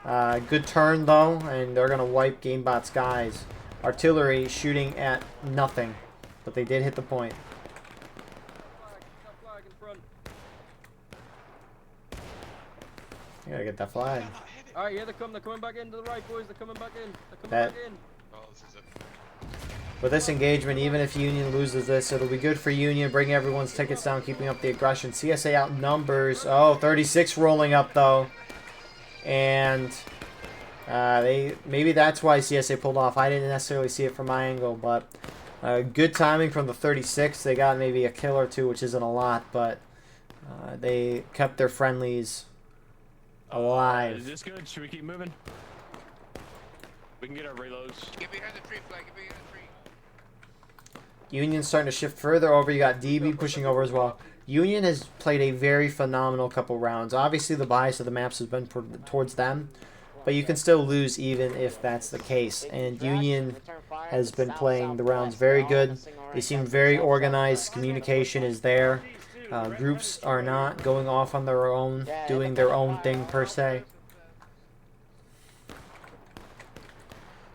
Good turn, though, and they're going to wipe Gamebot's guys. Artillery shooting at nothing, but they did hit the point. You gotta get that flag. Alright, yeah, they're coming back in to the right, boys. They're coming back in. They're coming back in. Oh, this is it. With this engagement, even if Union loses this, it'll be good for Union, bringing everyone's tickets down, keeping up the aggression. CSA outnumbers. Oh, 36 rolling up, though. And maybe that's why CSA pulled off. I didn't necessarily see it from my angle, but good timing from the 36. They got maybe a kill or two, which isn't a lot, but they kept their friendlies alive. Is this good? Should we keep moving? We can get our reloads. Get behind the tree, flag. Get behind the tree. Union's starting to shift further over. You got DB pushing over as well. Union has played a very phenomenal couple rounds. Obviously, the bias of the maps has been towards them, but you can still lose even if that's the case. And Union has been playing the rounds very good. They seem very organized. Communication is there. Groups are not going off on their own, doing their own thing per se.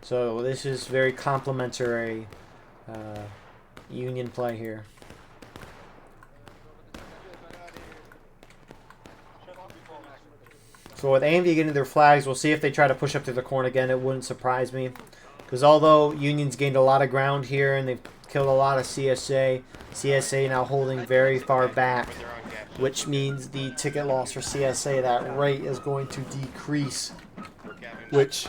So this is very complimentary Union play here. So with AMV getting their flags, we'll see if they try to push up to the corner again. It wouldn't surprise me. Because although Union's gained a lot of ground here and they've killed a lot of CSA, CSA now holding very far back, which means the ticket loss for CSA, that rate is going to decrease, which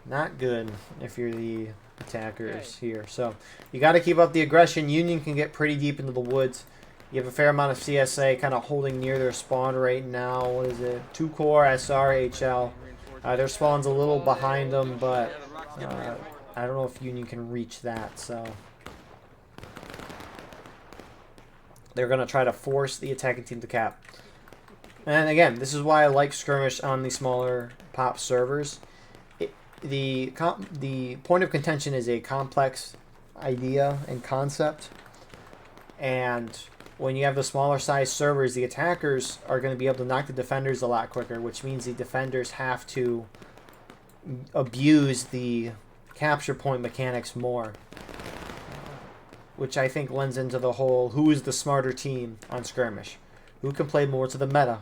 not good if you're the attackers here. So you got to keep up the aggression. Union can get pretty deep into the woods. You have a fair amount of CSA kind of holding near their spawn right now. What is it? 2 core SR HL. Their spawn's a little behind them, but I don't know if Union can reach that. So they're going to try to force the attacking team to cap. And again, this is why I like skirmish on the smaller pop servers. The point of contention is a complex idea and concept, and when you have the smaller size servers, the attackers are going to be able to knock the defenders a lot quicker, which means the defenders have to abuse the capture point mechanics more, which I think lends into the whole who is the smarter team on skirmish, who can play more to the meta,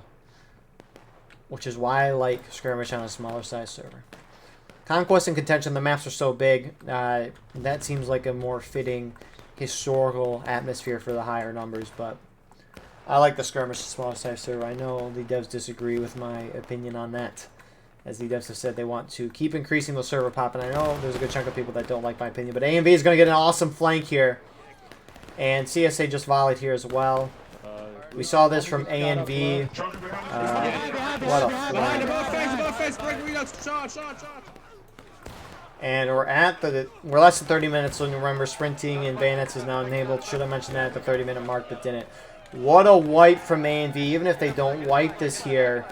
which is why I like skirmish on a smaller size server. Conquest and contention, the maps are so big, that seems like a more fitting historical atmosphere for the higher numbers, but I like the skirmish smaller size server. I know the devs disagree with my opinion on that, as the devs have said they want to keep increasing the server pop, and I know there's a good chunk of people that don't like my opinion, but AMV is going to get an awesome flank here, and CSA just volleyed here as well. We saw this from ANV. What a flank. And we're less than 30 minutes, so remember, sprinting and bayonets is now enabled. Should have mentioned that at the 30-minute mark, but didn't. What a wipe from ANV, even if they don't wipe this here,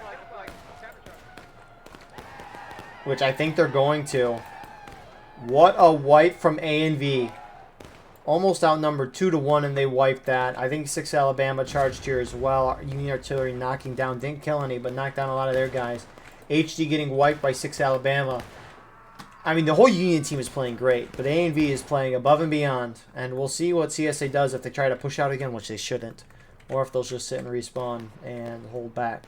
which I think they're going to. What a wipe from ANV. Almost outnumbered 2-1, and they wiped that. I think 6 Alabama charged here as well. Union Artillery knocking down, didn't kill any, but knocked down a lot of their guys. HD getting wiped by 6 Alabama. I mean, the whole Union team is playing great, but ANV is playing above and beyond, and we'll see what CSA does if they try to push out again, which they shouldn't, or if they'll just sit and respawn and hold back.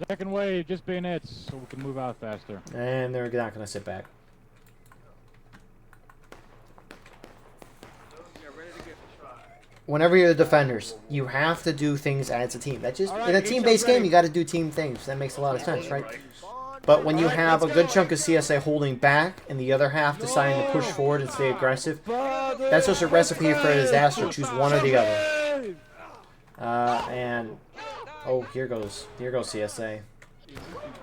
Second wave, just bayonets, so we can move out faster. And they're not going to sit back. Whenever you're the defenders, you have to do things as a team. That just in a team-based game, you got to do team things. That makes a lot of sense, right? But when you have a good chunk of CSA holding back and the other half deciding to push forward and stay aggressive, that's just a recipe for a disaster. Choose one or the other. And oh, here goes CSA.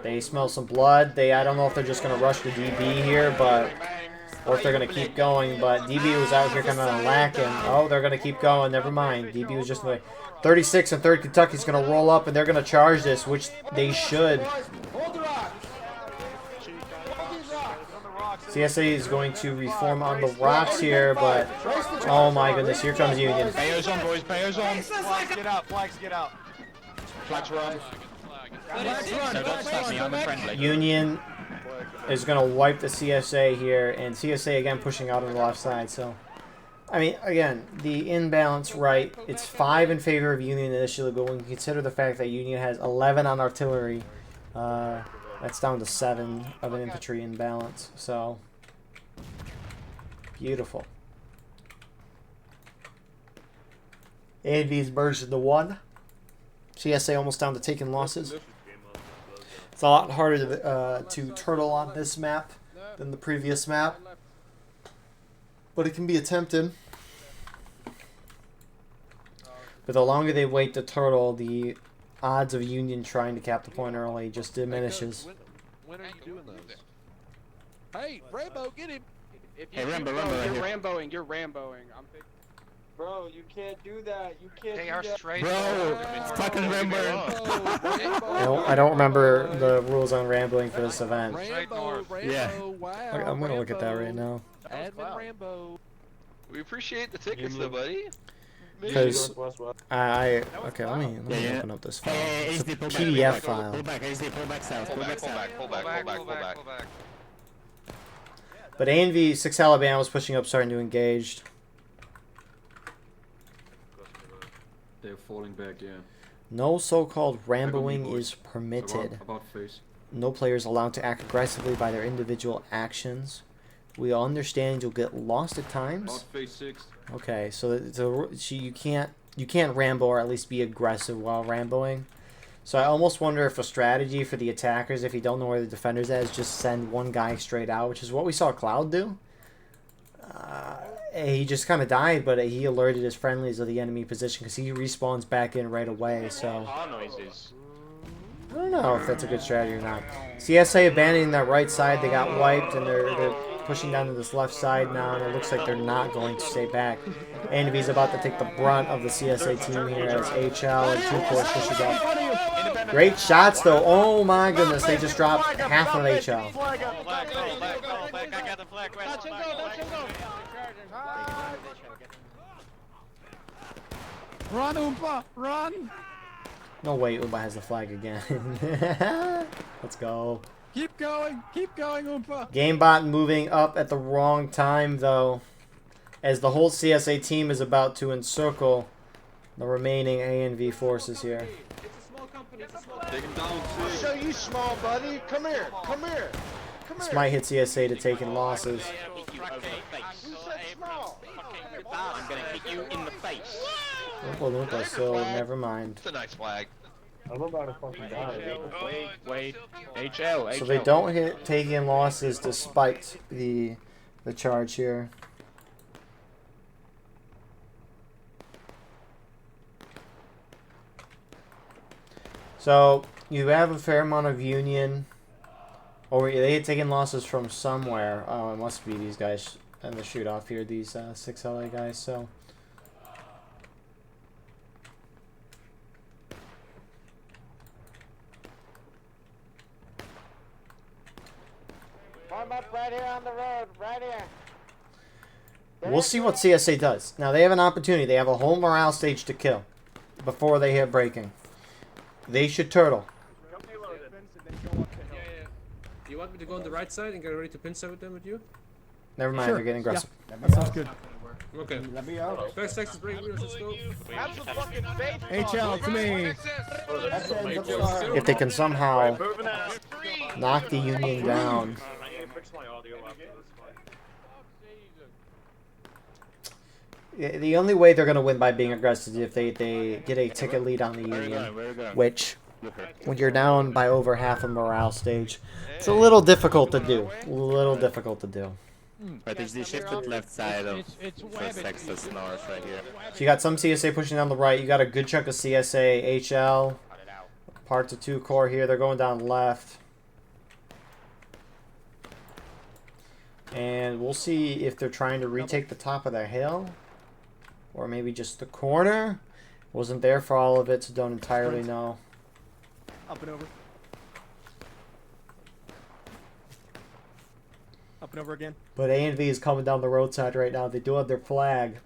They smell some blood. I don't know if they're just gonna rush the DB here, but. Or if they're going to keep going, but DB was out here kind of lacking. Oh, they're going to keep going. Never mind. DB was just like 36 and 3rd Kentucky's going to roll up, and they're going to charge this, which they should. CSA is going to reform on the rocks here, but oh my goodness, here comes Union. Bayos on, boys. Bayos on. Flags, get out. Flags, get out. Flags run. Union is going to wipe the CSA here, and CSA again pushing out on the left side. So, I mean, again, the imbalance, right? It's 5 in favor of Union initially, but when you consider the fact that Union has 11 on artillery, that's down to 7 of an infantry imbalance. So, beautiful. ANV's merged into 1. CSA almost down to taking losses. It's a lot harder to turtle on this map than the previous map, but it can be attempted. But the longer they wait to turtle, the odds of Union trying to cap the point early just diminishes. When are you doing those? Hey, Rambo, get him! Hey, Rambo, You're Ramboing. You're Ramboing. I'm thinking. Bro, you can't do that. You can't They do are that. straight. Bro, it's fucking Rambo. I don't remember the rules on rambling for this event. Rambo, Yeah. wow. I'm gonna look at that right now. Admin Rambo. We appreciate the tickets, though, buddy. Because okay, let me open up this file. It's a PDF file. Pull back, AZ, pull back south, pull back south. Pull back. But ANV 6 Alabama was pushing up, starting to engage. They're falling back, yeah. No so-called Ramboing is About, permitted. about face. No player is allowed to act aggressively by their individual actions. We understand you'll get lost at times. About face 6. Okay, so you can't Rambo or at least be aggressive while Ramboing. So I almost wonder if a strategy for the attackers, if you don't know where the defenders at, is just send one guy straight out, which is what we saw Cloud do. He just kind of died, but he alerted his friendlies of the enemy position because he respawns back in right away. So I don't know if that's a good strategy or not. CSA abandoning that right side, they got wiped, and they're pushing down to this left side now, and it looks like they're not going to stay back. ANV's about to take the brunt of the CSA team here as HL and 2-Corps pushes up. Great shots, though. Oh my goodness, they just dropped half of HL. Run, Oompa, run! No way, Oompa has the flag again. Let's go. Keep going, Oompa! Gamebot moving up at the wrong time, though, as the whole CSA team is about to encircle the remaining ANV forces here. Take him down, too. Show you small, buddy. Come here. This might hit CSA to taking losses. Who said small? I'm gonna hit you in the face. Oompa Loompa, so never mind. It's a nice flag. I'm about to fucking die. Wait. HL. So they don't hit taking losses despite the charge here. So you have a fair amount of Union, or they had taken losses from somewhere. Oh, it must be these guys in the shoot off here, these 6 LA guys. So Form up right here on the road, right here. we'll see what CSA does. Now they have an opportunity. They have a whole morale stage to kill before they hit breaking. They should turtle. You want me to go on the right side and get ready to pincer with them with you? Never mind, they're getting aggressive. Yeah, that sounds good. Okay. Let me out. First Texas break, let's go. Have some fucking faith. HL, to me. If they can somehow knock the Union down. The only way they're going to win by being aggressive is if they get a ticket lead on the Union, which, when you're down by over half a morale stage, it's a little difficult to do. Right, there's the shifted left side of First Texas North right here. So you got some CSA pushing down the right. You got a good chunk of CSA, HL, parts of 2-Corps here. They're going down left. And we'll see if they're trying to retake the top of the hill. Or maybe just the corner. Wasn't there for all of it, so don't entirely know. Up and over. Up and over again. But ANV is coming down the roadside right now. They do have their flag.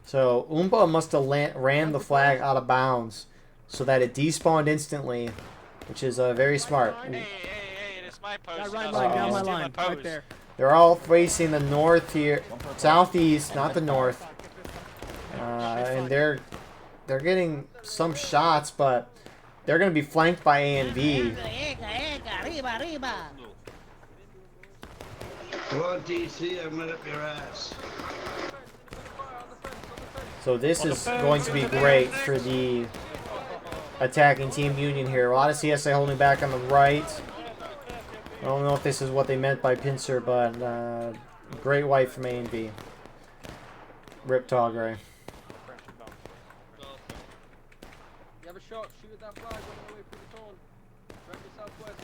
So Oompa must have ran the flag out of bounds. so that it despawned instantly, which is very smart. Hey, it's my post. Right line, down my line, right there. They're all facing the north here, southeast, not the north, and they're getting some shots, but they're going to be flanked by A and V. Come on, DC, I'm gonna up your ass. So this is going to be great for the attacking Team Union here. A lot of CSA holding back on the right. I don't know if this is what they meant by pincer, but great wipe from A and B. Rip Tallgray. You have a shot, shoot at that flag, running away from the cone. Directly southwest.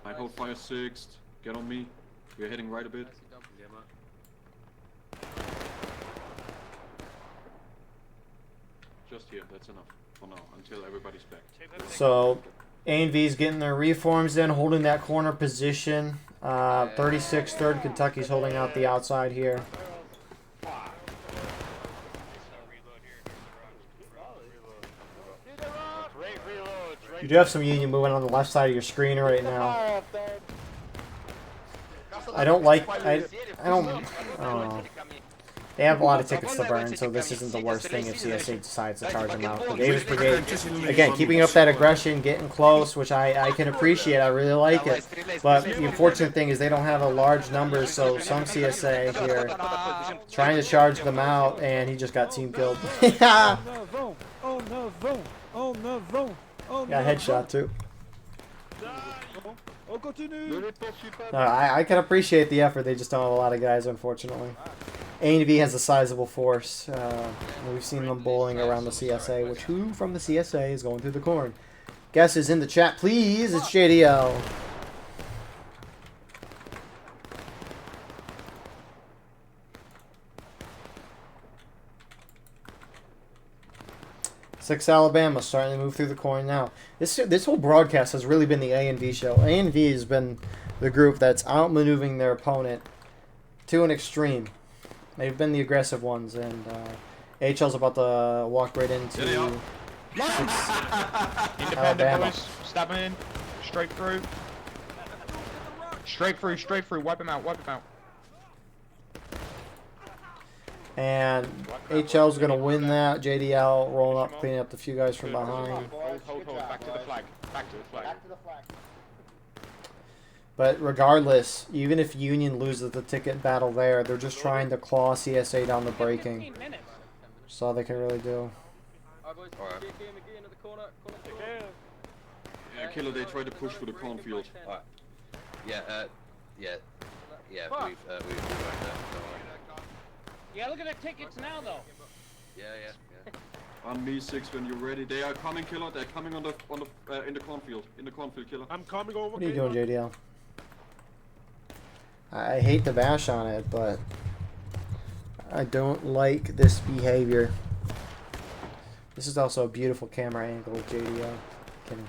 I hold fire 6th. Get on me. We're heading right a bit. Just here, that's enough for now, until everybody's back. So A and V is getting their reforms in, holding that corner position. 36 3rd Kentucky's holding out the outside here. You do have some Union moving on the left side of your screen right now. I don't know. They have a lot of tickets to burn, so this isn't the worst thing if CSA decides to charge them out. The Davis Brigade, again, keeping up that aggression, getting close, which I can appreciate. I really like it. But the unfortunate thing is they don't have a large number, so some CSA here trying to charge them out, and he just got team killed. Yeah. Got headshot too. I can appreciate the effort. They just don't have a lot of guys, unfortunately. A and B has a sizable force. We've seen them bowling around the CSA, which who from the CSA is going through the corn? Guess is in the chat, please. It's JDL. Six Alabama starting to move through the corn now. This whole broadcast has really been the A and V show. A and V has been the group that's outmaneuvering their opponent to an extreme. They've been the aggressive ones, and HL's about to walk right into Alabama. Boys, stab him in, straight through, straight through, wipe him out, And HL's going to win that. JDL rolling up, cleaning up the few guys from behind. Hold, back to the flag, back to the flag. But regardless, even if Union loses the ticket battle there, they're just trying to claw CSA down the braking. That's all they can really do. Yeah, Killer, they try to push for the cornfield. Yeah, we've right there. Yeah, look at the tickets now, though. Yeah. On me 6 when you're ready. They are coming, Killer. They're coming in the cornfield. In the cornfield, Killer. I'm coming over. What are you doing, JDL? I hate to bash on it, but I don't like this behavior. This is also a beautiful camera angle with JDL. Kidding.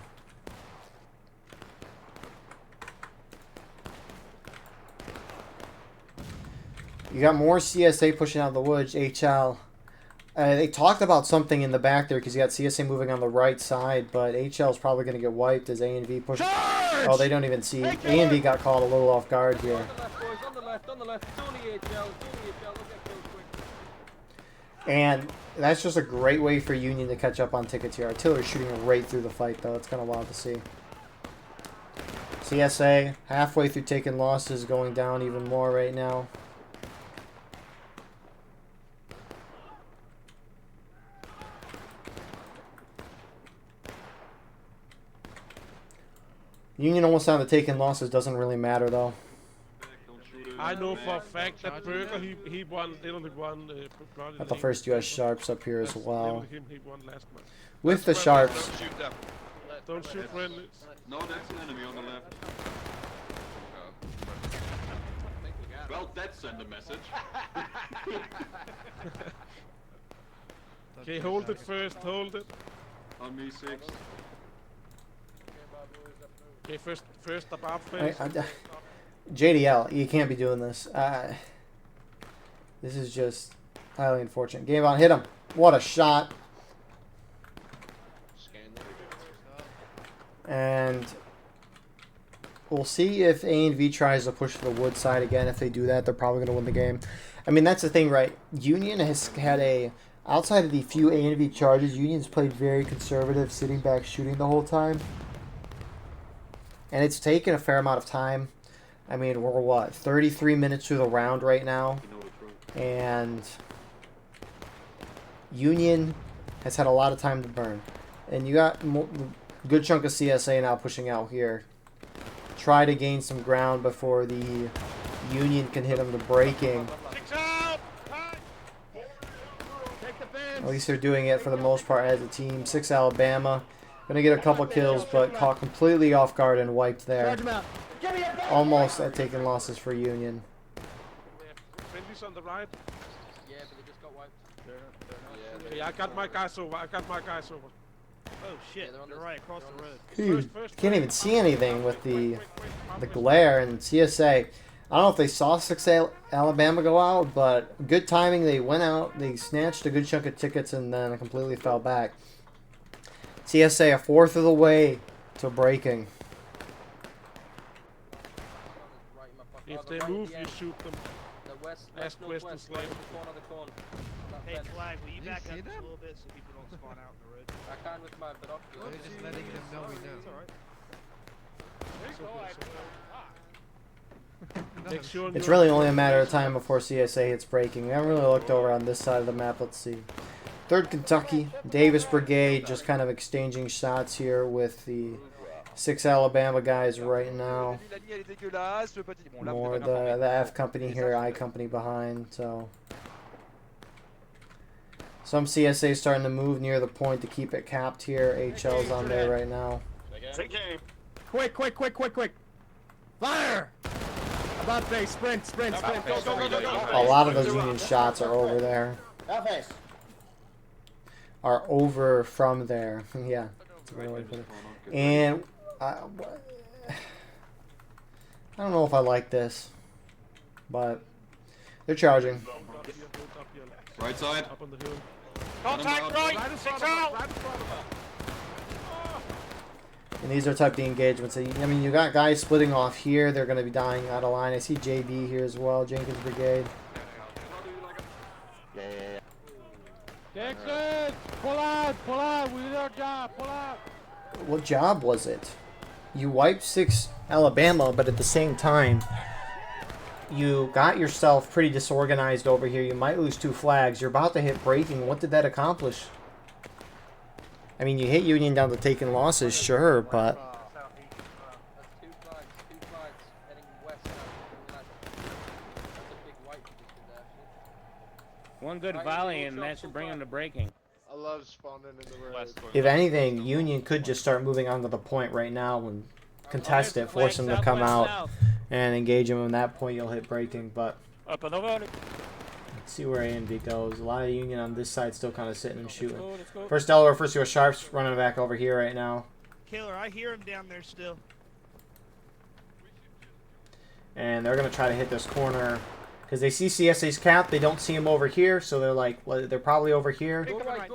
You got more CSA pushing out the woods. HL. They talked about something in the back there because you got CSA moving on the right side, but HL is probably going to get wiped as A and V push. Oh, they don't even see. A and V got caught a little off guard here. On the left. It's only HL. Look at kills quick. And that's just a great way for Union to catch up on tickets here. Artillery shooting right through the fight, though. It's kind of wild to see. CSA halfway through taking losses, going down even more right now. Union almost down to taking losses, doesn't really matter though. I know for a fact that Burger, he won, they only won. Got the first US Sharps up here as well. He won last match. With the Sharps. Don't shoot them. Don't shoot friendlies. No, that's an enemy on the left. Well, that sent a message. Okay, hold it first, hold it. On me 6. Okay, first above face. JDL, you can't be doing this. This is just highly unfortunate. Game on, hit him. What a shot. And we'll see if A&V tries to push the wood side again. If they do that, they're probably going to win the game. I mean, that's the thing, right? Union has had a... Outside of the few A&V charges, Union's played very conservative, sitting back, shooting the whole time. And it's taken a fair amount of time. I mean, we're, what, 33 minutes through the round right now. And Union has had a lot of time to burn. And you got a good chunk of CSA now pushing out here. Try to gain some ground before the Union can hit them to breaking. At least they're doing it for the most part as a team. 6 Alabama. Gonna get a couple kills, but caught completely off guard and wiped there. Almost at taking losses for Union. On the right. Yeah, but they just got wiped. Okay, I got my guys over. Oh shit, they're right across the road. Dude, can't even see anything with the glare and CSA. I don't know if they saw 6 Alabama go out, but good timing. They went out, they snatched a good chunk of tickets, and then completely fell back. CSA a fourth of the way to breaking. If they move, you shoot them. West, northwest, right in the corner of the corn. Hey, Flag, will you back up just a little bit so people don't spawn out in the road? I can with my binoculars. They're just letting them know we know. It's alright. It's really only a matter of time before CSA hits breaking. We haven't really looked over on this side of the map. Let's see. 3rd Kentucky, Davis Brigade just kind of exchanging shots here with the 6 Alabama guys right now. More the F company here, I company behind. So some CSA starting to move near the point to keep it capped here. HL's on there right now. Quick. Fire! About face, sprint. Go. A lot of those Union shots are over there. Are over from there. Yeah. That's a good way to put it. And I don't know if I like this, but they're charging. Right side. Up on the hill. Contact right! 6 out! And these are type of engagements. I mean, you got guys splitting off here. They're going to be dying out of line. I see JB here as well, Jenkins Brigade. Texas! Pull out! We did our job, pull out! What job was it? You wiped 6 Alabama, but at the same time, you got yourself pretty disorganized over here. You might lose 2 flags. You're about to hit breaking. What did that accomplish? I mean, you hit Union down to taking losses, sure, but... Two flags heading west now. That's a big wipe we just did there. One good volley and that should bring him to breaking. I love spawning in the road. If anything, Union could just start moving onto the point right now and contest it, force them to come out and engage them. At that point, you'll hit breaking, but... Let's see where A and B goes. A lot of Union on this side still kind of sitting and shooting. First Delaware, first US Sharps running back over here right now. Killer, I hear him down there still. And they're going to try to hit this corner because they see CSA's cap. They don't see him over here, so they're like, well, they're probably over here. Go right.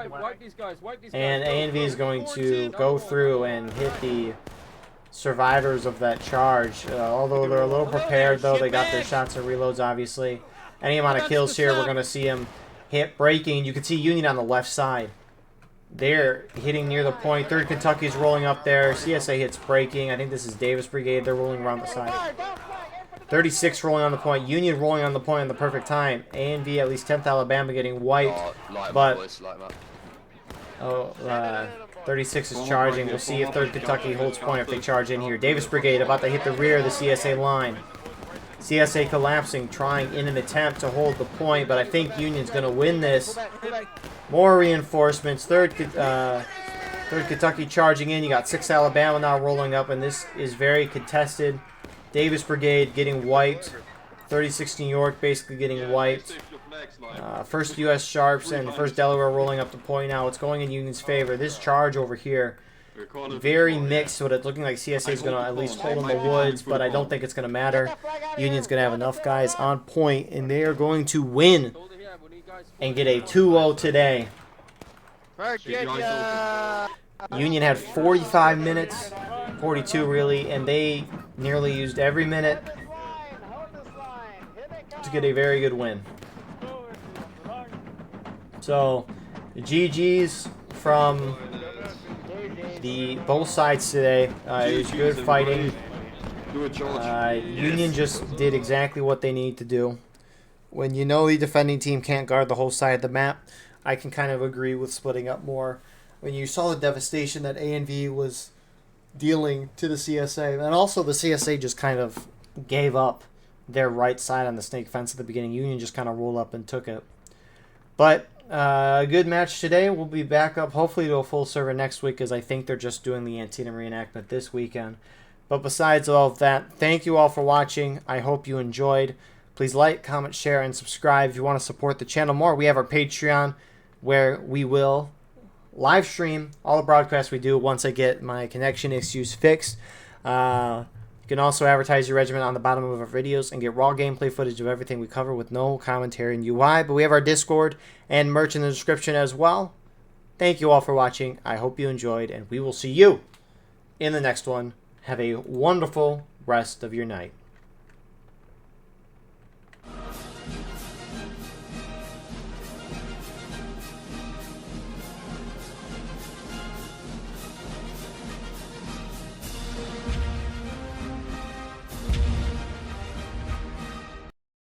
Wipe these guys. And A and V is going to go through and hit the survivors of that charge. Although they're a little prepared, though. They got their shots and reloads, obviously. Any amount of kills here, we're going to see him hit breaking. You can see Union on the left side. They're hitting near the point. 3rd Kentucky's rolling up there. CSA hits breaking. I think this is Davis Brigade. They're rolling around the side. 36 rolling on the point. Union rolling on the point in the perfect time. A&V, at least 10th Alabama getting wiped. But 36 is charging. We'll see if 3rd Kentucky holds point if they charge in here. Davis Brigade about to hit the rear of the CSA line. CSA collapsing, trying in an attempt to hold the point, but I think Union's going to win this. More reinforcements. 3rd Kentucky charging in. You got 6 Alabama now rolling up, and this is very contested. Davis Brigade getting wiped. 36 New York basically getting wiped. First U.S. Sharps and first Delaware rolling up the point now. It's going in Union's favor. This charge over here, very mixed, but it's looking like CSA is going to at least hold in the woods, but I don't think it's going to matter. Union's going to have enough guys on point, and they are going to win and get a 2-0 today. Union had 45 minutes, 42 really, and they nearly used every minute to get a very good win. So, GG's from both sides today. It was good fighting. Union just did exactly what they need to do. When you know the defending team can't guard the whole side of the map, I can kind of agree with splitting up more. When you saw the devastation that A&V was dealing to the CSA, and also the CSA just kind of gave up their right side on the snake fence at the beginning. Union just kind of rolled up and took it. But a good match today. We'll be back up hopefully to a full server next week, as I think they're just doing the Antietam reenactment this weekend. But besides all of that, thank you all for watching. I hope you enjoyed. Please like, comment, share, and subscribe if you want to support the channel more. We have our Patreon where we will live stream all the broadcasts we do once I get my connection issues fixed. You can also advertise your regiment on the bottom of our videos and get raw gameplay footage of everything we cover with no commentary and UI. But we have our Discord and merch in the description as well. Thank you all for watching. I hope you enjoyed, and we will see you in the next one. Have a wonderful rest of your night.